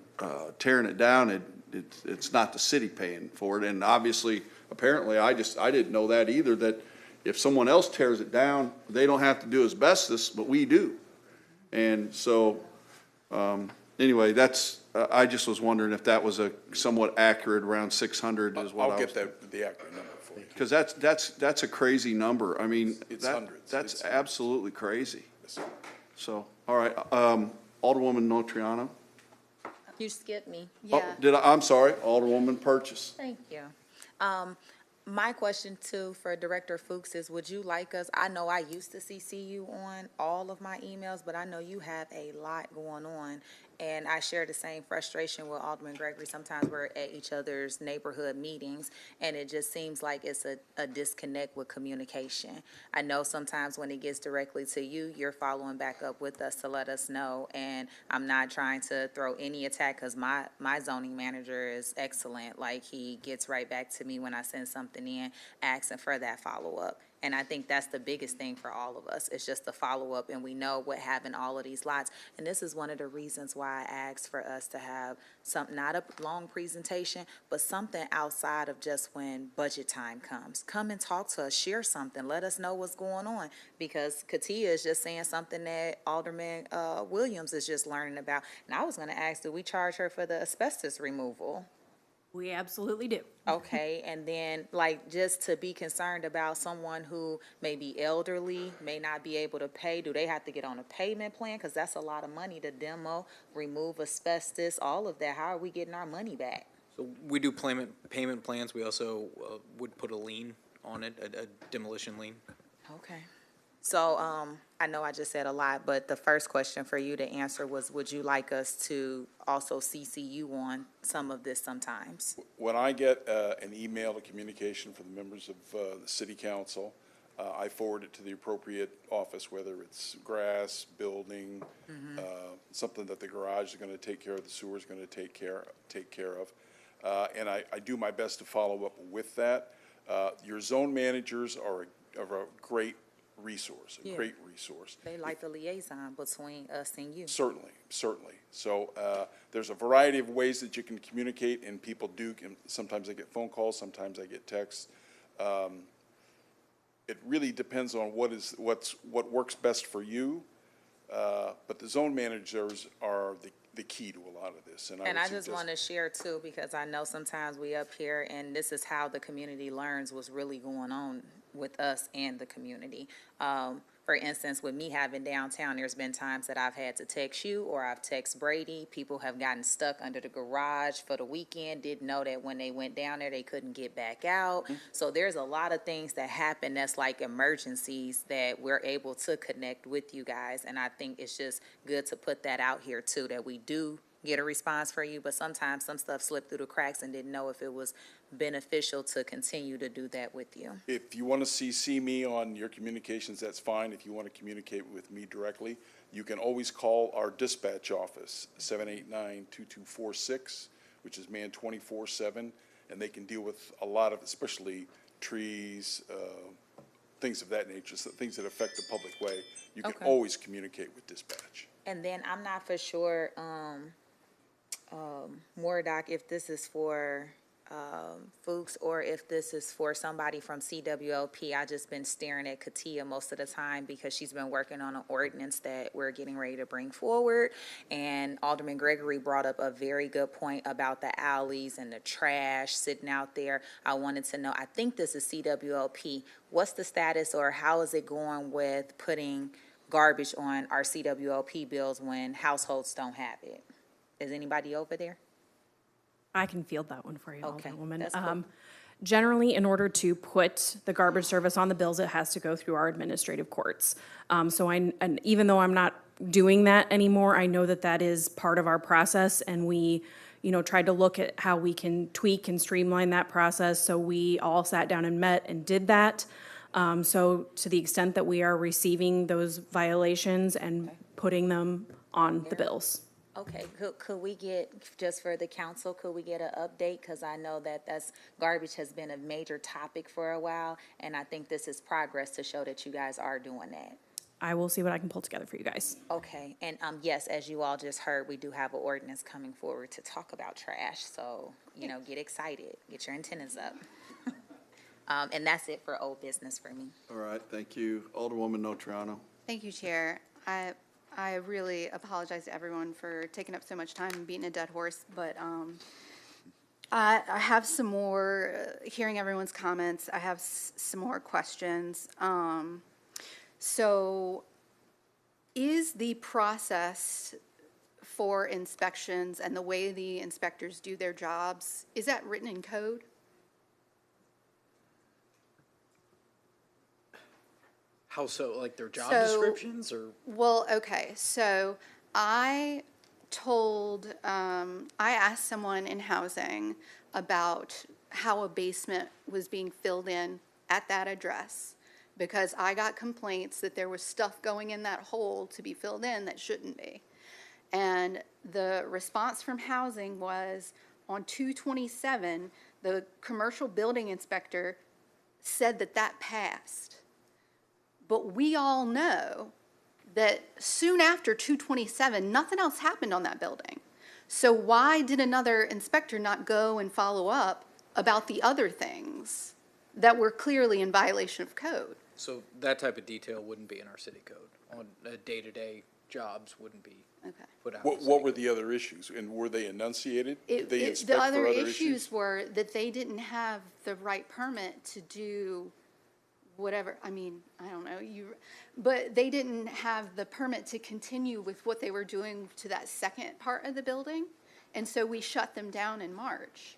tearing it down, it's not the city paying for it. And obviously, apparently, I didn't know that either, that if someone else tears it down, they don't have to do asbestos, but we do. And so, anyway, that's, I just was wondering if that was a somewhat accurate, around 600 is what I was. I'll get the accurate number for you. Because that's a crazy number. I mean, It's hundreds. that's It's absolutely crazy. So, all right, Alderwoman Notriano? You skipped me. Oh, I'm sorry, Alderwoman Purchase. Thank you. My question too for Director Fuchs is, would you like us, I know I used to CC you on all of my emails, but I know you have a lot going on. And I share the same frustration with Alderman Gregory. Sometimes we're at each other's neighborhood meetings, and it just seems like it's a disconnect with communication. I know sometimes when it gets directly to you, you're following back up with us to let us know. And I'm not trying to throw any attack, because my zoning manager is excellent. Like, he gets right back to me when I send something in, asking for that follow-up. And I think that's the biggest thing for all of us. It's just the follow-up, and we know what having all of these lots. And this is one of the reasons why I asked for us to have some, not a long presentation, but something outside of just when budget time comes. Come and talk to us, share something, let us know what's going on. Because Katia is just saying something that Alderman Williams is just learning about. And I was gonna ask, do we charge her for the asbestos removal? We absolutely do. Okay, and then, like, just to be concerned about someone who may be elderly, may not be able to pay, do they have to get on a payment plan? Because that's a lot of money to demo, remove asbestos, all of that. How are we getting our money back? So we do payment plans. We also would put a lien on it, a demolition lien. Okay. So, I know I just said a lot, but the first question for you to answer was, would you like us to also CC you on some of this sometimes? When I get an email, a communication from the members of the city council, I forward it to the appropriate office, whether it's grass, building, something that the garage is going to take care of, the sewer is going to take care of. And I do my best to follow up with that. Your zone managers are a great resource, a great resource. They like the liaison between us and you. Certainly, certainly. So there's a variety of ways that you can communicate, and people do. Sometimes I get phone calls, sometimes I get texts. It really depends on what works best for you. But the zone managers are the key to a lot of this. And I just want to share too, because I know sometimes we up here, and this is how the community learns what's really going on with us and the community. For instance, with me having downtown, there's been times that I've had to text you or I've texted Brady. People have gotten stuck under the garage for the weekend, didn't know that when they went down there, they couldn't get back out. So there's a lot of things that happen that's like emergencies that we're able to connect with you guys. And I think it's just good to put that out here too, that we do get a response for you, but sometimes some stuff slipped through the cracks and didn't know if it was beneficial to continue to do that with you. If you want to CC me on your communications, that's fine. If you want to communicate with me directly, you can always call our dispatch office, 789-2246, which is manned 24/7, and they can deal with a lot of, especially trees, things of that nature, so things that affect the public way. You can always communicate with dispatch. And then I'm not for sure, Mordoc, if this is for Fuchs or if this is for somebody from CWLP. I just been staring at Katia most of the time because she's been working on an ordinance that we're getting ready to bring forward. And Alderman Gregory brought up a very good point about the alleys and the trash sitting out there. I wanted to know, I think this is CWLP. What's the status, or how is it going with putting garbage on our CWLP bills when households don't have it? Is anybody over there? I can field that one for you, Okay, Alderwoman. that's cool. Generally, in order to put the garbage service on the bills, it has to go through our administrative courts. And even though I'm not doing that anymore, I know that that is part of our process, and we, tried to look at how we can tweak and streamline that process. So we all sat down and met and did that. So to the extent that we are receiving those violations and putting them on the bills. Okay, could we get, just for the council, could we get an update? Because I know that garbage has been a major topic for a while, and I think this is progress to show that you guys are doing that. I will see what I can pull together for you guys. Okay, and, yes, as you all just heard, we do have an ordinance coming forward to talk about trash, so, get excited, get your antennas up. And that's it for old business for me. All right, thank you. Alderwoman Notriano. Thank you, Chair. I really apologize to everyone for taking up so much time and beating a dead horse, but I have some more, hearing everyone's comments, I have some more questions. So is the process for inspections and the way the inspectors do their jobs, is that written in code? How so, like their job So- descriptions or? Well, okay, so I asked someone in housing about how a basement was being filled in at that address, because I got complaints that there was stuff going in that hole to be filled in that shouldn't be. And the response from housing was, on 227, the commercial building inspector said that that passed. But we all know that soon after 227, nothing else happened on that building. So why did another inspector not go and follow up about the other things that were clearly in violation of code? So that type of detail wouldn't be in our city code. On day-to-day jobs wouldn't be put out. What were the other issues, and were they enunciated? Did they inspect The for other other issues were that they didn't have the right permit to do whatever, I mean, I don't know, but they didn't have the permit to continue with what they were doing to that second part of the building, and so we shut them down in March.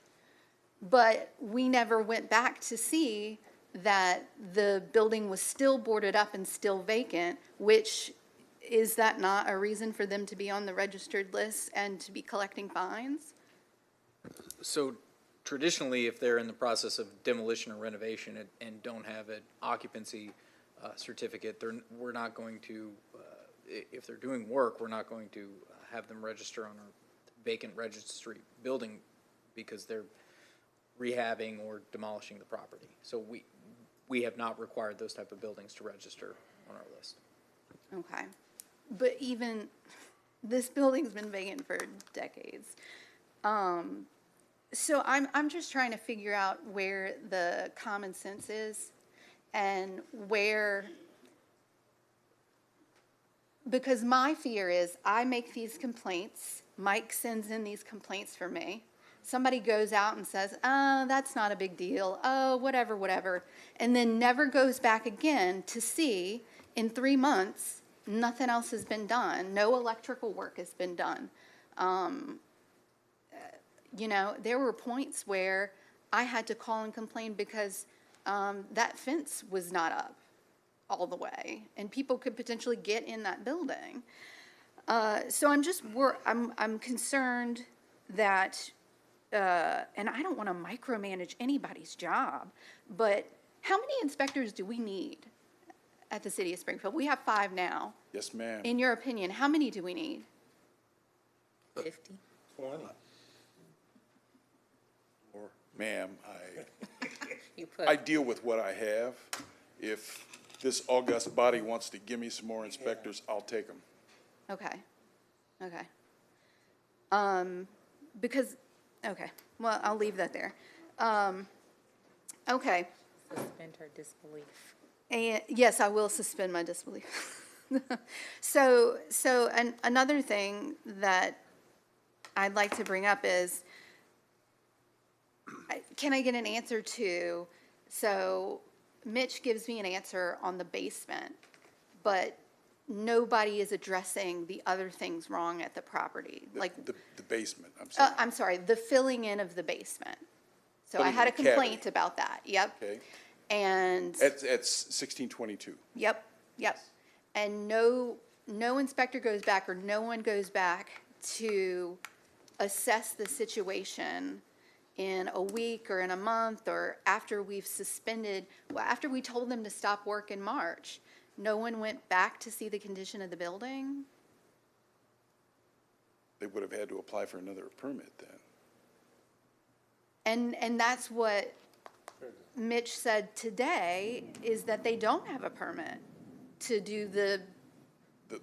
But we never went back to see that the building was still boarded up and still vacant, which, is that not a reason for them to be on the registered list and to be collecting fines? So traditionally, if they're in the process of demolition or renovation and don't have an occupancy certificate, we're not going to, if they're doing work, we're not going to have them register on our vacant registry building because they're rehabbing or demolishing the property. So we have not required those type of buildings to register on our list. Okay, but even, this building's been vacant for decades. So I'm just trying to figure out where the common sense is and where, because my fear is I make these complaints, Mike sends in these complaints for me. Somebody goes out and says, oh, that's not a big deal, oh, whatever, whatever, and then never goes back again to see in 3 months, nothing else has been done, no electrical work has been done. There were points where I had to call and complain because that fence was not up all the way, and people could potentially get in that building. So I'm concerned that, and I don't want to micromanage anybody's job, but how many inspectors do we need at the city of Springfield? We have 5 now. Yes, ma'am. In your opinion, how many do we need? 50. 20. Ma'am, You put. I deal with what I have. If this august body wants to give me some more inspectors, I'll take them. Okay. Because, okay, well, I'll leave that there. Okay. Suspend her disbelief. And yes, I will suspend my disbelief. So another thing that I'd like to bring up is, can I get an answer to, so Mitch gives me an answer on the basement, but nobody is addressing the other things wrong at the property, like. The basement, I'm sorry. I'm sorry, the filling in of the basement. So I Filling had a in the cavity. complaint about that, yep. Okay, And, it's 1622. yep. And no inspector goes back, or no one goes back to assess the situation in a week or in a month, or after we've suspended, after we told them to stop work in March. No one went back to see the condition of the building? They would have had to apply for another permit then. And that's what Mitch said today, is that they don't have a permit. to do the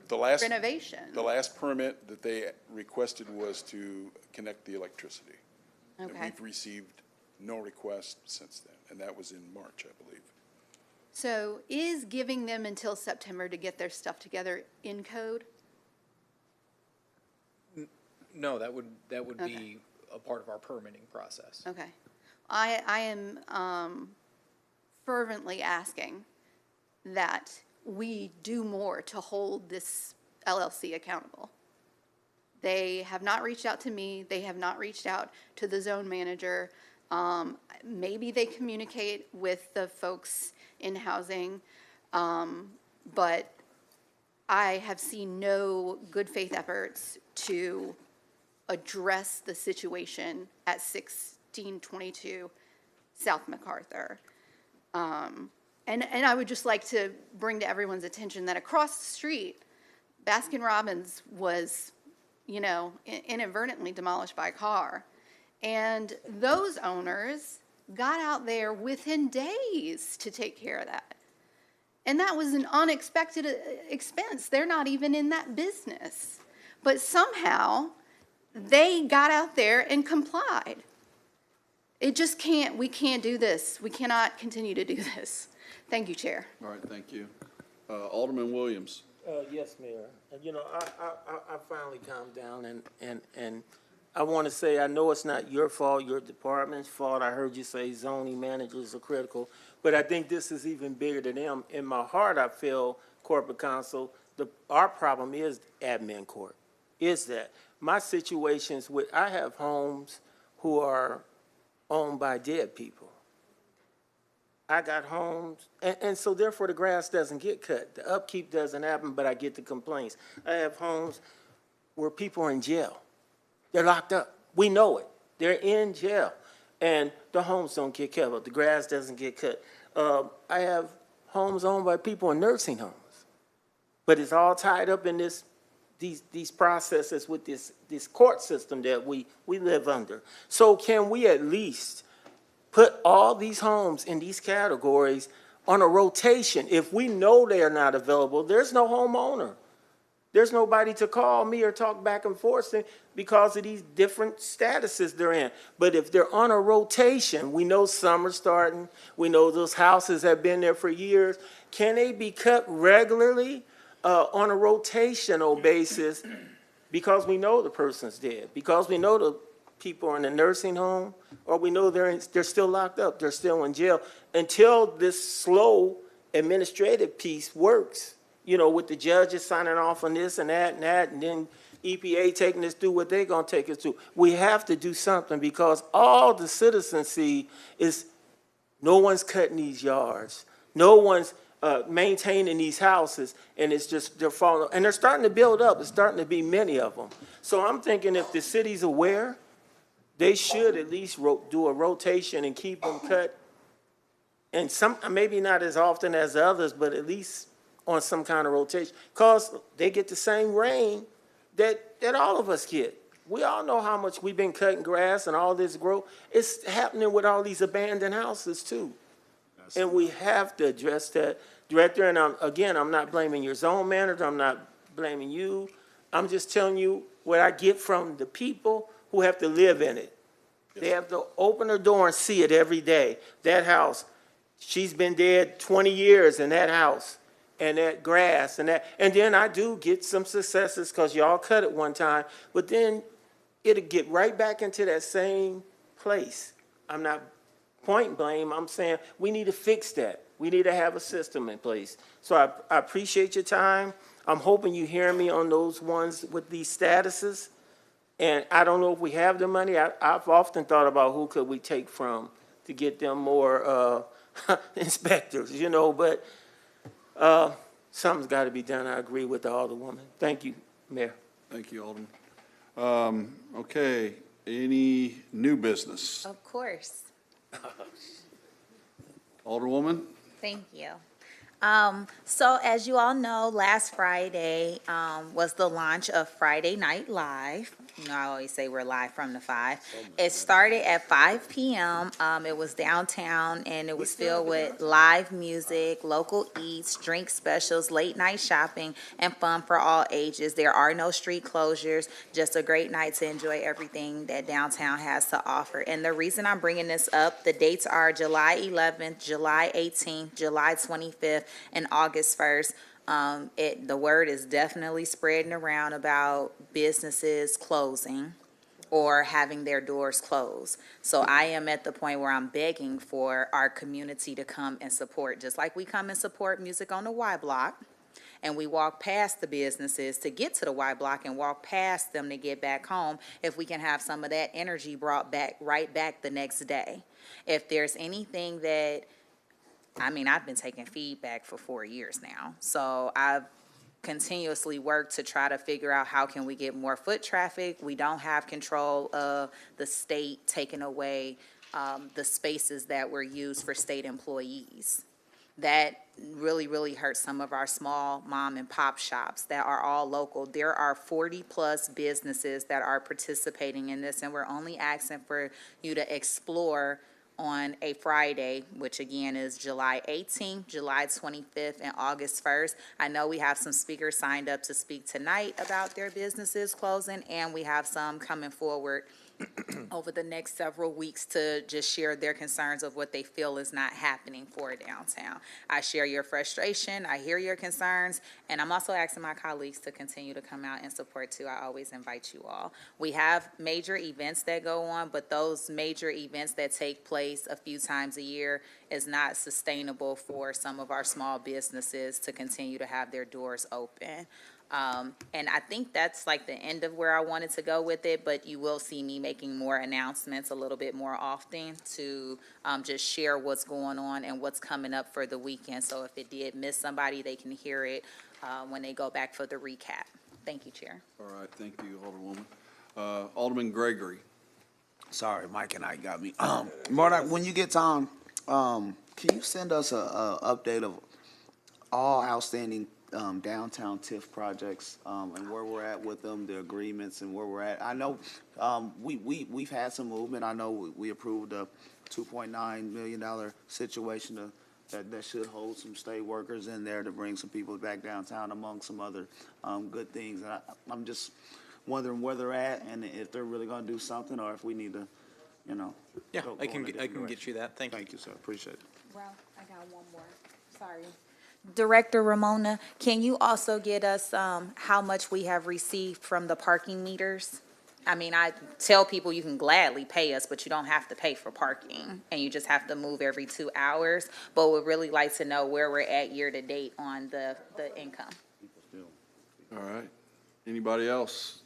The last. renovation. The last permit that they requested was to connect the electricity. And Okay. we've received no request since then, and that was in March, I believe. So is giving them until September to get their stuff together in code? No, that would Okay. be a part of our permitting process. Okay. I am fervently asking that we do more to hold this LLC accountable. They have not reached out to me. They have not reached out to the zone manager. Maybe they communicate with the folks in housing, but I have seen no good faith efforts to address the situation at 1622 South MacArthur. And I would just like to bring to everyone's attention that across the street, Baskin-Robbins was, inadvertently demolished by a car. And those owners got out there within days to take care of that. And that was an unexpected expense. They're not even in that business. But somehow, they got out there and complied. We can't do this. We cannot continue to do this. Thank you, Chair. All right, thank you. Alderman Williams. Yes, Mayor. I finally calmed down, and I want to say, I know it's not your fault, your department's fault. I heard you say zoning managers are critical, but I think this is even bigger than them. In my heart, I feel, corporate counsel, our problem is admin court, is that. My situations with, I have homes who are owned by dead people. I got homes, and so therefore the grass doesn't get cut. The upkeep doesn't happen, but I get the complaints. I have homes where people are in jail. They're locked up. We know it. They're in jail, and the homes don't get cut. The grass doesn't get cut. I have homes owned by people in nursing homes, but it's all tied up in these processes with this court system that we live under. So can we at least put all these homes in these categories on a rotation? If we know they are not available, there's no homeowner. There's nobody to call me or talk back and forth because of these different statuses they're in. But if they're on a rotation, we know summer's starting, we know those houses have been there for years. Can they be cut regularly on a rotational basis because we know the person's dead, because we know the people are in a nursing home, or we know they're still locked up, they're still in jail, until this slow administrative piece works, with the judges signing off on this and that, and then EPA taking us through what they're going to take us through. We have to do something, because all the citizens see is no one's cutting these yards, no one's maintaining these houses, and it's just, they're falling, and they're starting to build up. There's starting to be many of them. So I'm thinking if the city's aware, they should at least do a rotation and keep them cut, and maybe not as often as the others, but at least on some kind of rotation, because they get the same rain that all of us get. We all know how much we've been cutting grass and all this growth. It's happening with all these abandoned houses too. And we have to address that, Director. And I'm not blaming your zone manager. I'm not blaming you. I'm just telling you what I get from the people who have to live in it. They have to open their door and see it every day. That house, she's been dead 20 years in that house, and that grass, and then I do get some successes because y'all cut it one time, but then it'll get right back into that same place. I'm not point blame, I'm saying we need to fix that. We need to have a system in place. So I appreciate your time. I'm hoping you hear me on those ones with these statuses. And I don't know if we have the money. I've often thought about who could we take from to get them more inspectors, but something's got to be done. I agree with the Alderwoman. Thank you, Mayor. Thank you, Alderman. Okay, any new business? Of course. Alderwoman? Thank you. So as you all know, last Friday was the launch of Friday Night Live. You know, I always say we're live from the 5. It started at 5 p.m. It was downtown, and it was filled with live music, local eats, drink specials, late night shopping, and fun for all ages. There are no street closures, just a great night to enjoy everything that downtown has to offer. And the reason I'm bringing this up, the dates are July 11th, July 18th, July 25th, and August 1st. The word is definitely spreading around about businesses closing or having their doors closed. So I am at the point where I'm begging for our community to come and support, just like we come and support Music on the Y Block. And we walk past the businesses to get to the Y Block and walk past them to get back home. If we can have some of that energy brought back, right back the next day. If there's anything that, I've been taking feedback for 4 years now. So I've continuously worked to try to figure out how can we get more foot traffic. We don't have control of the state taking away the spaces that were used for state employees. That really, really hurts some of our small mom and pop shops that are all local. There are 40-plus businesses that are participating in this, and we're only asking for you to explore on a Friday, which again is July 18th, July 25th, and August 1st. I know we have some speakers signed up to speak tonight about their businesses closing, and we have some coming forward over the next several weeks to just share their concerns of what they feel is not happening for downtown. I share your frustration, I hear your concerns, and I'm also asking my colleagues to continue to come out and support too. I always invite you all. We have major events that go on, but those major events that take place a few times a year is not sustainable for some of our small businesses to continue to have their doors open. And I think that's like the end of where I wanted to go with it, but you will see me making more announcements a little bit more often to just share what's going on and what's coming up for the weekend. So if it did miss somebody, they can hear it when they go back for the recap. Thank you, Chair. All right, thank you, Alderwoman. Alderman Gregory. Sorry, Mike and I got me. Murdoch, when you get time, can you send us a update of all outstanding downtown TIF projects, and where we're at with them, the agreements and where we're at? I know, we've had some movement. I know we approved a $2.9 million situation that should hold some state workers in there to bring some people back downtown, among some other, good things. And I'm just wondering where they're at and if they're really gonna do something, or if we need to, Yeah, go I in a can different get you that. Thank you. Thank you, sir. Appreciate it. Ralph, I got one more. Sorry. Director Ramona, can you also get us how much we have received from the parking meters? I tell people you can gladly pay us, but you don't have to pay for parking, and you just have to move every 2 hours. But we'd really like to know where we're at year to date on the income. All right. Beanybody else?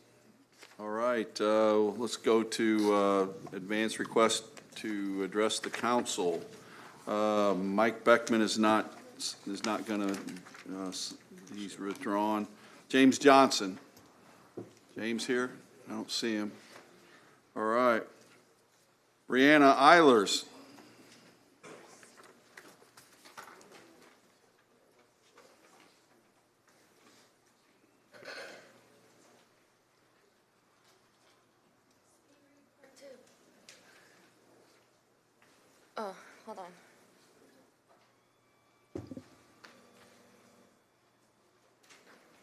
All right, let's go to advance request to address the council. Mike Beckman is not going to, he's withdrawn. James Johnson. James here? I don't see him. All right. Brianna Eilers. Oh, hold on.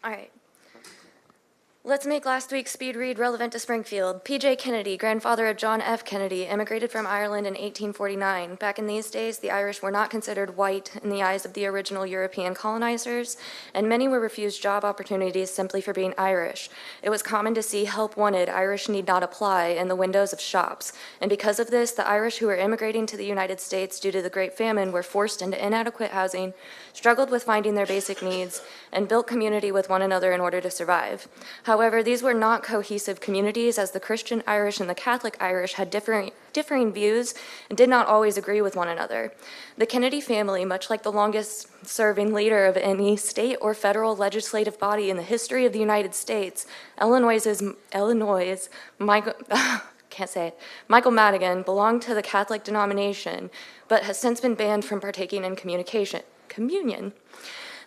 All right. Let's make last week's speed read relevant to Springfield. P.J. Kennedy, grandfather of John F. Kennedy, immigrated from Ireland in 1849. Back in these days, the Irish were not considered white in the eyes of the original European colonizers, and many were refused job opportunities simply for being Irish. It was common to see help wanted, Irish need not apply in the windows of shops. And because of this, the Irish who were immigrating to the United States due to the Great Famine were forced into inadequate housing, struggled with finding their basic needs, and built community with one another in order to survive. However, these were not cohesive communities, as the Christian Irish and the Catholic Irish had differing views and did not always agree with one another. The Kennedy family, much like the longest-serving leader of any state or federal legislative body in the history of the United States, Illinois' Michael Madigan, belonged to the Catholic denomination, but has since been banned from partaking in communion.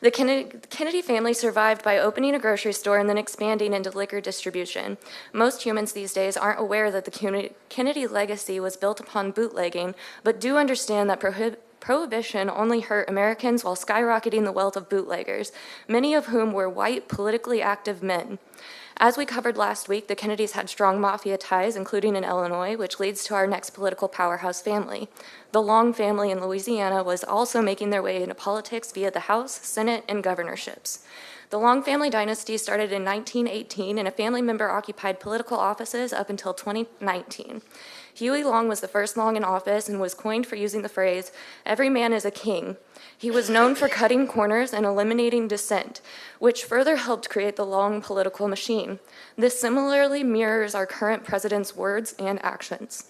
The Kennedy family survived by opening a grocery store and then expanding into liquor distribution. Most humans these days aren't aware that the Kennedy legacy was built upon bootlegging, but do understand that Prohibition only hurt Americans while skyrocketing the wealth of bootleggers, many of whom were white, politically active men. As we covered last week, the Kennedys had strong mafia ties, including in Illinois, which leads to our next political powerhouse family. The Long family in Louisiana was also making their way into politics via the House, Senate, and governorships. The Long family dynasty started in 1918, and a family member occupied political offices up until 2019. Huey Long was the first Long in office and was coined for using the phrase, "Every man is a king." He was known for cutting corners and eliminating dissent, which further helped create the Long political machine. This similarly mirrors our current president's words and actions.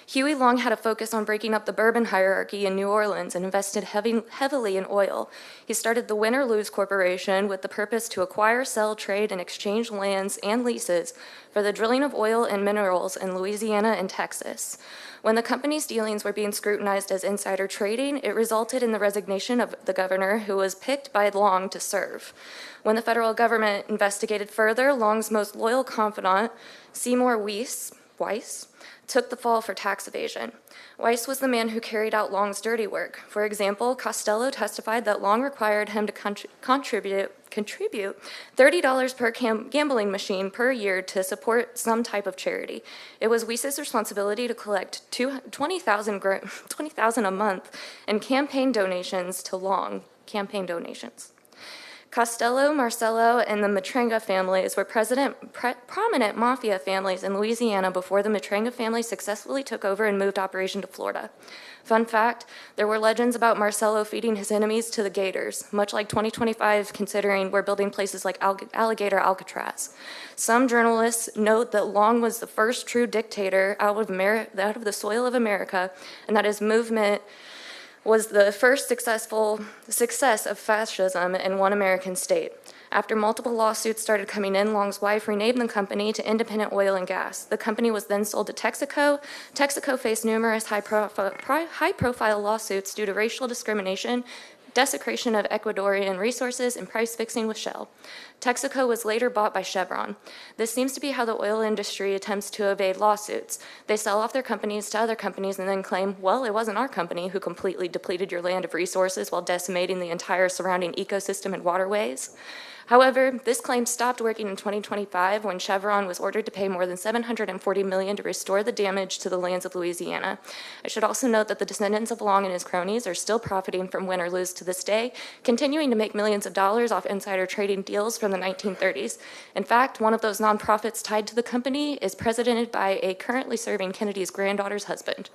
Huey Long had a focus on breaking up the bourbon hierarchy in New Orleans and invested heavily in oil. He started the Win or Lose Corporation with the purpose to acquire, sell, trade, and exchange lands and leases for the drilling of oil and minerals in Louisiana and Texas. When the company's dealings were being scrutinized as insider trading, it resulted in the resignation of the governor, who was picked by Long to serve. When the federal government investigated further, Long's most loyal confidant, Seymour Weiss, took the fall for tax evasion. Weiss was the man who carried out Long's dirty work. For example, Costello testified that Long required him to contribute $30 per gambling machine per year to support some type of charity. It was Weiss's responsibility to collect $20,000 a month in campaign donations to Long, Costello, Marcello, and the Matrenga families were prominent mafia families in Louisiana before the Matrenga family successfully took over and moved operation to Florida. Fun fact, there were legends about Marcello feeding his enemies to the gators, much like 2025 considering we're building places like Alligator Alcatraz. Some journalists note that Long was the first true dictator out of the soil of America, and that his movement was the first success of fascism in one American state. After multiple lawsuits started coming in, Long's wife renamed the company to Independent Oil and Gas. The company was then sold to Texaco. Texaco faced numerous high-profile lawsuits due to racial discrimination, desecration of Ecuadorian resources, and price fixing with Shell. Texaco was later bought by Chevron. This seems to be how the oil industry attempts to evade lawsuits. They sell off their companies to other companies and then claim, well, it wasn't our company who completely depleted your land of resources while decimating the entire surrounding ecosystem and waterways. However, this claim stopped working in 2025 when Chevron was ordered to pay more than $740 million to restore the damage to the lands of Louisiana. I should also note that the descendants of Long and his cronies are still profiting from Win or Lose to this day, continuing to make millions of dollars off insider trading deals from the 1930s. In fact, one of those nonprofits tied to the company is presidented by a currently serving Kennedy's granddaughter's husband.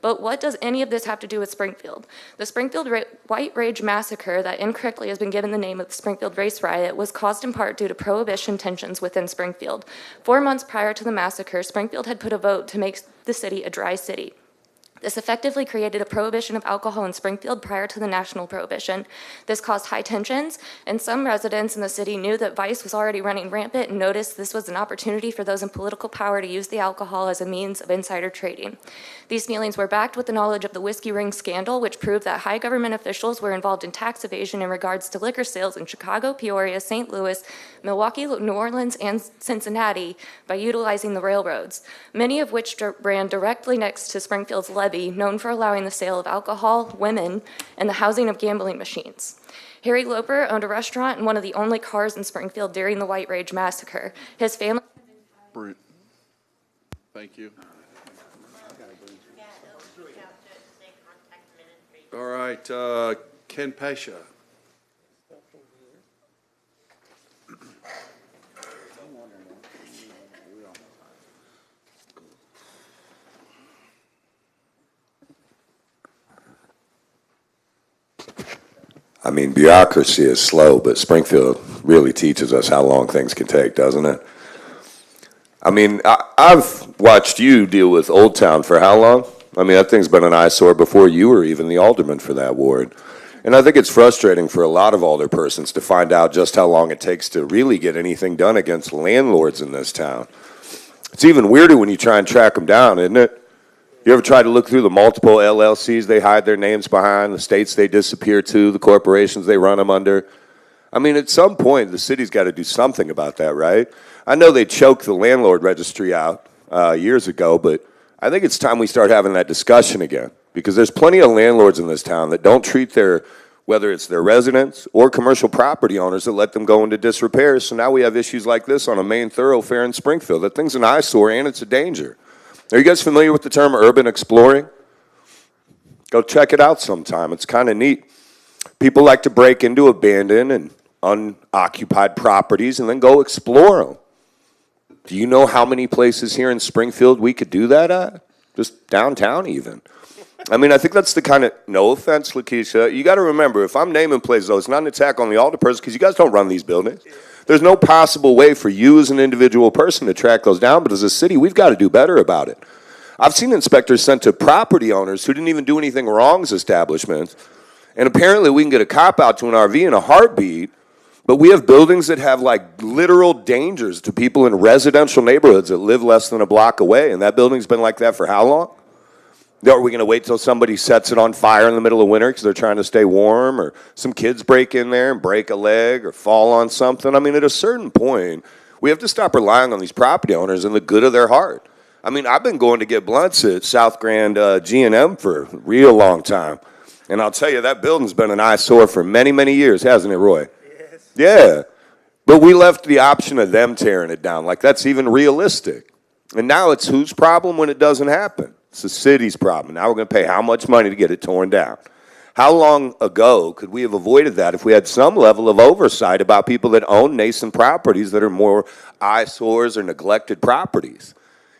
But what does any of this have to do with Springfield? The Springfield White Rage Massacre, that incorrectly has been given the name of the Springfield Race Riot, was caused in part due to prohibition tensions within Springfield. 4 months prior to the massacre, Springfield had put a vote to make the city a dry city. This effectively created a prohibition of alcohol in Springfield prior to the national prohibition. This caused high tensions, and some residents in the city knew that vice was already running rampant and noticed this was an opportunity for those in political power to use the alcohol as a means of insider trading. These feelings were backed with the knowledge of the Whiskey Ring scandal, which proved that high government officials were involved in tax evasion in regards to liquor sales in Chicago, Peoria, St. Louis, Milwaukee, New Orleans, and Cincinnati by utilizing the railroads, many of which ran directly next to Springfield's levee, known for allowing the sale of alcohol, women, and the housing of gambling machines. Harry Loper owned a restaurant and one of the only cars in Springfield during the White Rage Massacre. His family... Thank you. All right, Ken Pasha. I mean, bureaucracy is slow, but Springfield really teaches us how long things can take, doesn't it? I mean, I've watched you deal with Old Town for how long? I mean, that thing's been an eyesore before you were even the alderman for that ward. And I think it's frustrating for a lot of alderpersons to find out just how long it takes to really get anything done against landlords in this town. It's even weirder when you try and track them down, isn't it? You ever try to look through the multiple LLCs they hide their names behind, the states they disappear to, the corporations they run them under? I mean, at some point, the city's got to do something about that, right? I know they choked the landlord registry out years ago, but I think it's time we start having that discussion again, because there's plenty of landlords in this town that don't treat their, whether it's their residents or commercial property owners, that let them go into disrepair. So now we have issues like this on a main thoroughfare in Springfield. That thing's an eyesore and it's a danger. Are you guys familiar with the term urban exploring? Go check it out sometime. It's kind of neat. People like to break into abandoned and unoccupied properties and then go explore them. Do you know how many places here in Springfield we could do that at? Just downtown even. I mean, I think that's the kind of, no offense, Lakeisha, you got to remember, if I'm naming places, though, it's not an attack on the alderperson because you guys don't run these buildings. There's no possible way for you as an individual person to track those down, but as a city, we've got to do better about it. I've seen inspectors sent to property owners who didn't even do anything wrong as establishments, and apparently we can get a cop out to an RV in a heartbeat, but we have buildings that have like literal dangers to people in residential neighborhoods that live less than a block away, and that building's been like that for how long? Are we going to wait till somebody sets it on fire in the middle of winter because they're trying to stay warm, or some kids break in there and break a leg or fall on something? I mean, at a certain point, we have to stop relying on these property owners and the good of their heart. I mean, I've been going to get blunts at South Grand G&M for a real long time. And I'll tell you, that building's been an eyesore for many, many years, hasn't it, Roy? Yes. Yeah. But we left the option of them tearing it down. Like, that's even realistic. And now it's whose problem when it doesn't happen? It's the city's problem. Now we're going to pay how much money to get it torn down? How long ago could we have avoided that if we had some level of oversight about people that own nascent properties that are more eyesores or neglected properties?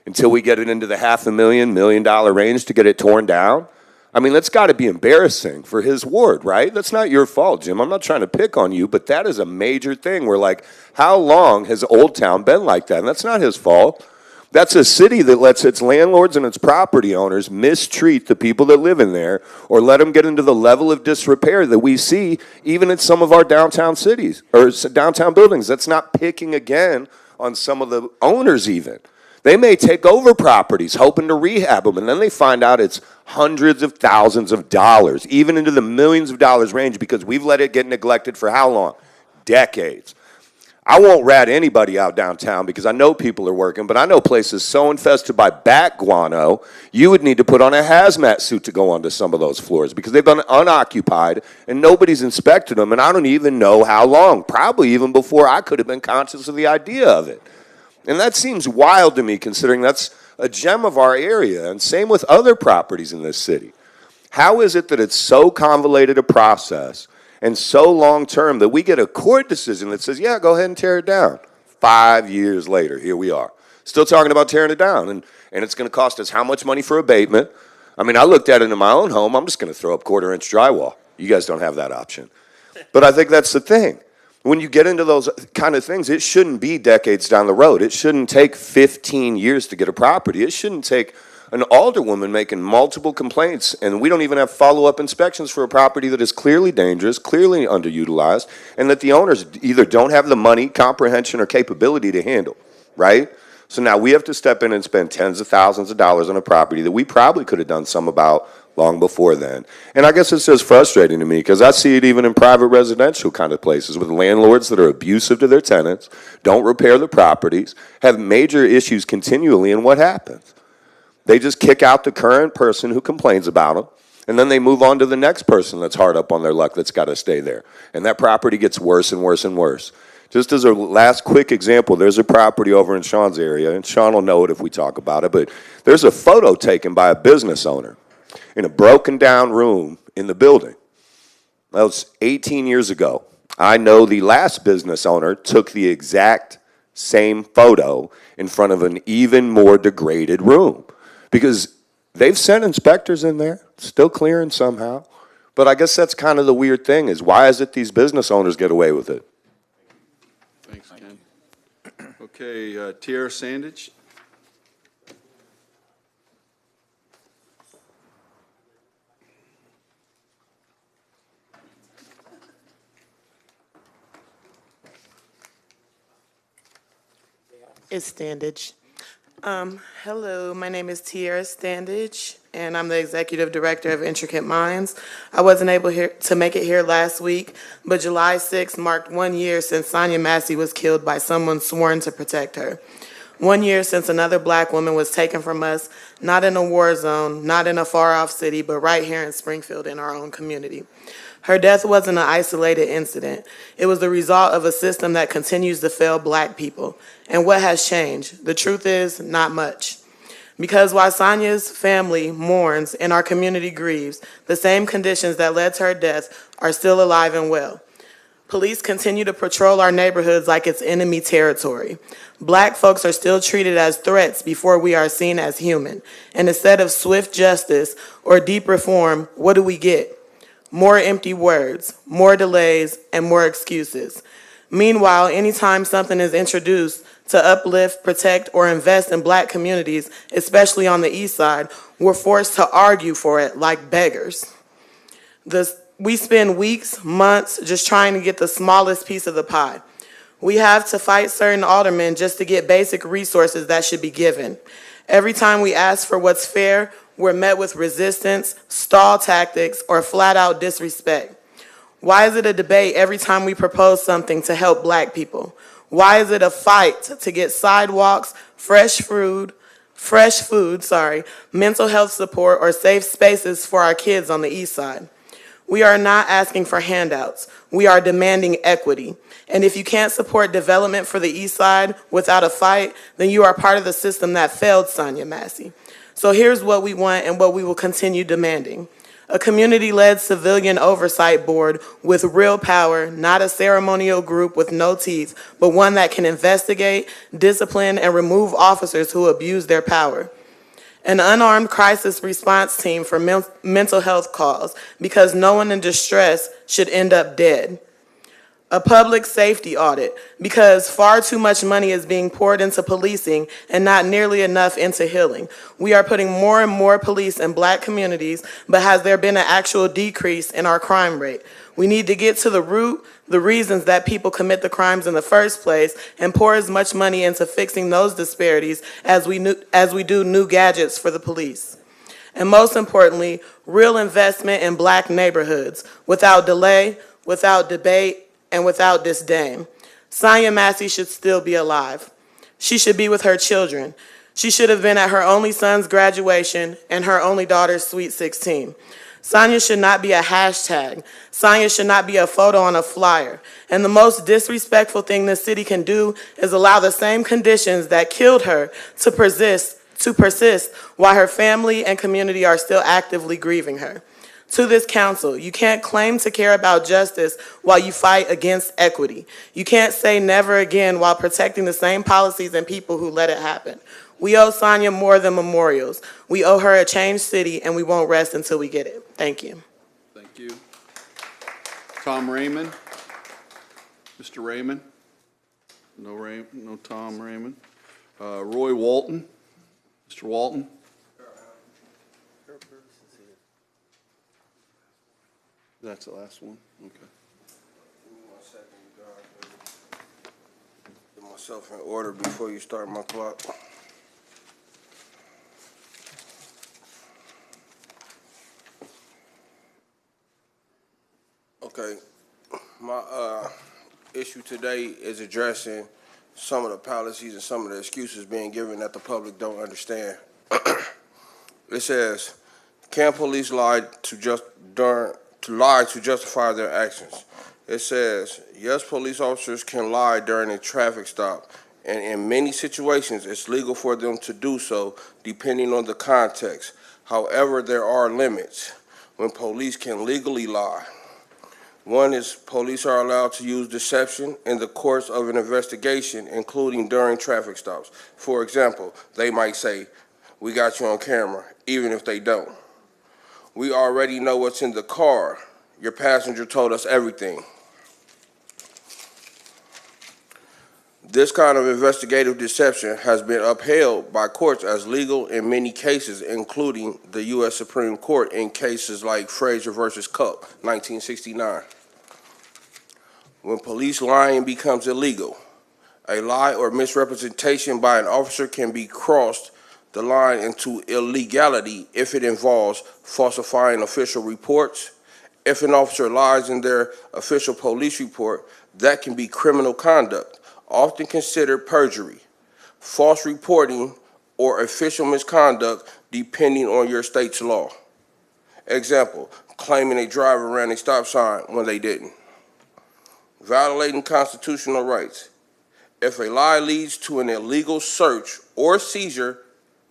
Until we get it into the $500,000, $1 million range to get it torn down? I mean, that's got to be embarrassing for his ward, right? That's not your fault, Jim. I'm not trying to pick on you, but that is a major thing. We're like, how long has Old Town been like that? And that's not his fault. That's a city that lets its landlords and its property owners mistreat the people that live in there, or let them get into the level of disrepair that we see even in some of our downtown cities or downtown buildings. That's not picking again on some of the owners even. They may take over properties hoping to rehab them, and then they find out it's hundreds of thousands of dollars, even into the millions of dollars range, because we've let it get neglected for how long? Decades. I won't rat anybody out downtown because I know people are working, but I know places so infested by bat guano, you would need to put on a hazmat suit to go onto some of those floors because they've been unoccupied and nobody's inspected them, and I don't even know how long, probably even before I could have been conscious of the idea of it. And that seems wild to me, considering that's a gem of our area, and same with other properties in this city. How is it that it's so convoluted a process and so long-term that we get a court decision that says, yeah, go ahead and tear it down? 5 years later, here we are, still talking about tearing it down, and it's going to cost us how much money for abatement? I mean, I looked at it in my own home. I'm just going to throw up quarter-inch drywall. You guys don't have that option. But I think that's the thing. When you get into those kind of things, it shouldn't be decades down the road. It shouldn't take 15 years to get a property. It shouldn't take an alderwoman making multiple complaints, and we don't even have follow-up inspections for a property that is clearly dangerous, clearly underutilized, and that the owners either don't have the money, comprehension, or capability to handle, right? So now we have to step in and spend tens of thousands of dollars on a property that we probably could have done some about long before then. And I guess it's just frustrating to me because I see it even in private residential kind of places with landlords that are abusive to their tenants, don't repair the properties, have major issues continually, and what happens? They just kick out the current person who complains about them, and then they move on to the next person that's hard up on their luck that's got to stay there. And that property gets worse and worse and worse. Just as a last quick example, there's a property over in Sean's area, and Sean will know it if we talk about it, but there's a photo taken by a business owner in a broken down room in the building. That was 18 years ago. I know the last business owner took the exact same photo in front of an even more degraded room because they've sent inspectors in there, still clearing somehow. But I guess that's kind of the weird thing is why is it these business owners get away with it? Thanks, Ken. Okay, Tierra Sandage. It's Standage. Hello, my name is Tiara Standage, and I'm the Executive Director of Intricate Minds. I wasn't able to make it here last week, but July 6th marked 1 year since Sonia Massey was killed by someone sworn to protect her. 1 year since another black woman was taken from us, not in a war zone, not in a far-off city, but right here in Springfield in our own community. Her death wasn't an isolated incident. It was the result of a system that continues to fail black people. And what has changed? The truth is, not much. Because while Sonia's family mourns and our community grieves, the same conditions that led to her death are still alive and well. Police continue to patrol our neighborhoods like it's enemy territory. Black folks are still treated as threats before we are seen as human. And instead of swift justice or deep reform, what do we get? More empty words, more delays, and more excuses. Meanwhile, anytime something is introduced to uplift, protect, or invest in black communities, especially on the east side, we're forced to argue for it like beggars. We spend weeks, months, just trying to get the smallest piece of the pie. We have to fight certain aldermen just to get basic resources that should be given. Every time we ask for what's fair, we're met with resistance, stall tactics, or flat-out disrespect. Why is it a debate every time we propose something to help black people? Why is it a fight to get sidewalks, fresh food, mental health support, or safe spaces for our kids on the east side? We are not asking for handouts. We are demanding equity. And if you can't support development for the east side without a fight, then you are part of the system that failed Sonia Massey. So here's what we want and what we will continue demanding. A community-led civilian oversight board with real power, not a ceremonial group with no teeth, but one that can investigate, discipline, and remove officers who abuse their power. An unarmed crisis response team for mental health calls, because no one in distress should end up dead. A public safety audit, because far too much money is being poured into policing and not nearly enough into healing. We are putting more and more police in black communities, but has there been an actual decrease in our crime rate? We need to get to the root, the reasons that people commit the crimes in the first place, and pour as much money into fixing those disparities as we do new gadgets for the police. And most importantly, real investment in black neighborhoods, without delay, without debate, and without disdain. Sonia Massey should still be alive. She should be with her children. She should have been at her only son's graduation and her only daughter's Sweet 16. Sonia should not be a hashtag. Sonia should not be a photo on a flyer. And the most disrespectful thing this city can do is allow the same conditions that killed her to persist while her family and community are still actively grieving her. To this council, you can't claim to care about justice while you fight against equity. You can't say never again while protecting the same policies and people who let it happen. We owe Sonia more than memorials. We owe her a changed city, and we won't rest until we get it. Thank you. Thank you. Tom Raymond? Mr. Raymond? No Tom Raymond. Roy Walton? Mr. Walton? That's the last one? Okay. Give me 1 second, God. Get myself in order before you start my clock. Okay. My issue today is addressing some of the policies and some of the excuses being given that the public don't understand. It says, can police lie to justify their actions? It says, yes, police officers can lie during a traffic stop, and in many situations, it's legal for them to do so, depending on the context. However, there are limits when police can legally lie. One is police are allowed to use deception in the course of an investigation, including during traffic stops. For example, they might say, "We got you on camera," even if they don't. "We already know what's in the car. Your passenger told us everything." This kind of investigative deception has been upheld by courts as legal in many cases, including the U.S. Supreme Court in cases like Frazier versus Cupp, 1969. When police lying becomes illegal, A lie or misrepresentation by an officer can be crossed the line into illegality if it involves falsifying official reports. If an officer lies in their official police report, that can be criminal conduct, often considered perjury, false reporting, or official misconduct, depending on your state's law. Example, claiming a driver ran a stop sign when they didn't. Violating constitutional rights. If a lie leads to an illegal search or seizure,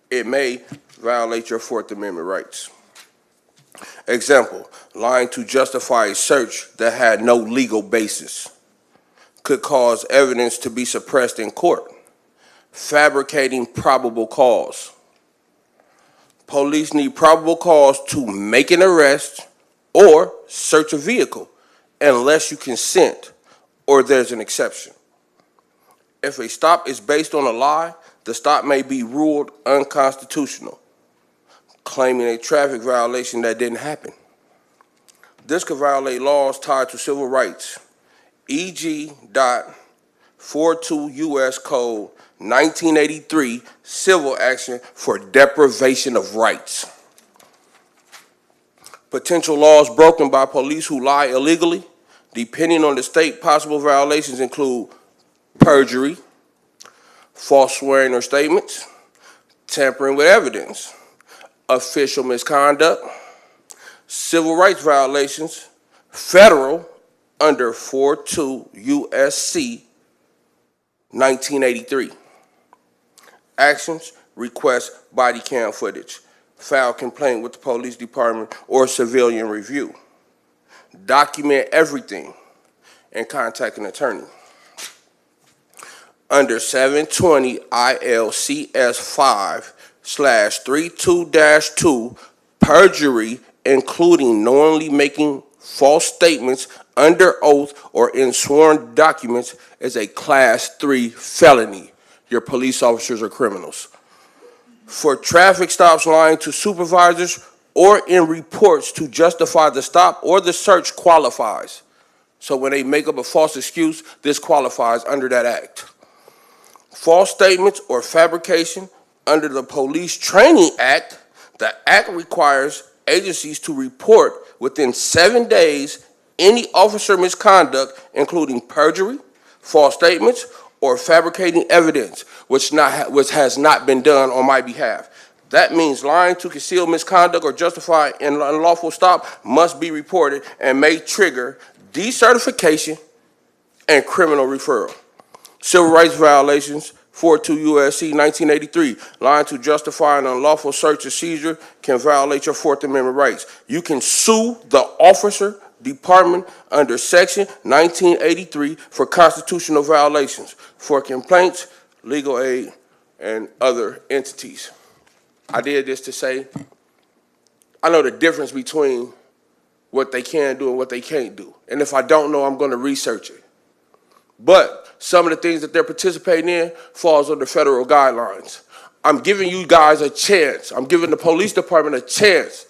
it may violate your Fourth Amendment rights. Example, lying to justify a search that had no legal basis could cause evidence to be suppressed in court. Fabricating probable cause. Police need probable cause to make an arrest or search a vehicle unless you consent or there's an exception. If a stop is based on a lie, the stop may be ruled unconstitutional, claiming a traffic violation that didn't happen. This could violate laws tied to civil rights, e.g. 42 U.S. Code 1983, civil action for deprivation of rights. Potential laws broken by police who lie illegally, depending on the state, possible violations include perjury, false swearing or statements, tampering with evidence, official misconduct, civil rights violations, federal under 42 U.S.C. 1983. Actions, request body cam footage, file complaint with the police department or civilian review. Document everything and contact an attorney. Under 720 ILCS 5/32-2, perjury, including knowingly making false statements under oath or in sworn documents, is a Class 3 felony. Your police officers are criminals. For traffic stops, lying to supervisors or in reports to justify the stop or the search qualifies. So when they make up a false excuse, this qualifies under that act. False statements or fabrication under the Police Training Act, the act requires agencies to report within 7 days any officer misconduct, including perjury, false statements, or fabricating evidence, which has not been done on my behalf. That means lying to conceal misconduct or justify an unlawful stop must be reported and may trigger decertification and criminal referral. Civil rights violations, 42 U.S.C. 1983, lying to justify an unlawful search or seizure can violate your Fourth Amendment rights. You can sue the officer department under Section 1983 for constitutional violations, for complaints, legal aid, and other entities. I did this to say, I know the difference between what they can do and what they can't do. And if I don't know, I'm going to research it. But some of the things that they're participating in falls under federal guidelines. I'm giving you guys a chance. I'm giving the police department a chance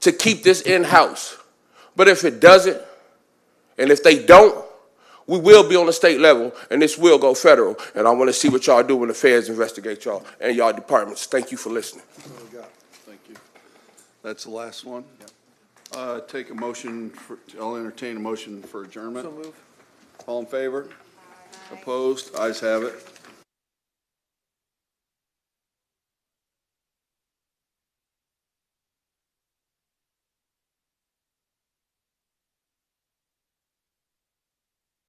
to keep this in-house. But if it doesn't, and if they don't, we will be on the state level, and this will go federal. And I want to see what y'all do when the feds investigate y'all and y'all departments. Thank you for listening. Thank you. That's the last one? Take a motion, I'll entertain a motion for adjournment. So move. All in favor? Opposed? Ayes have it.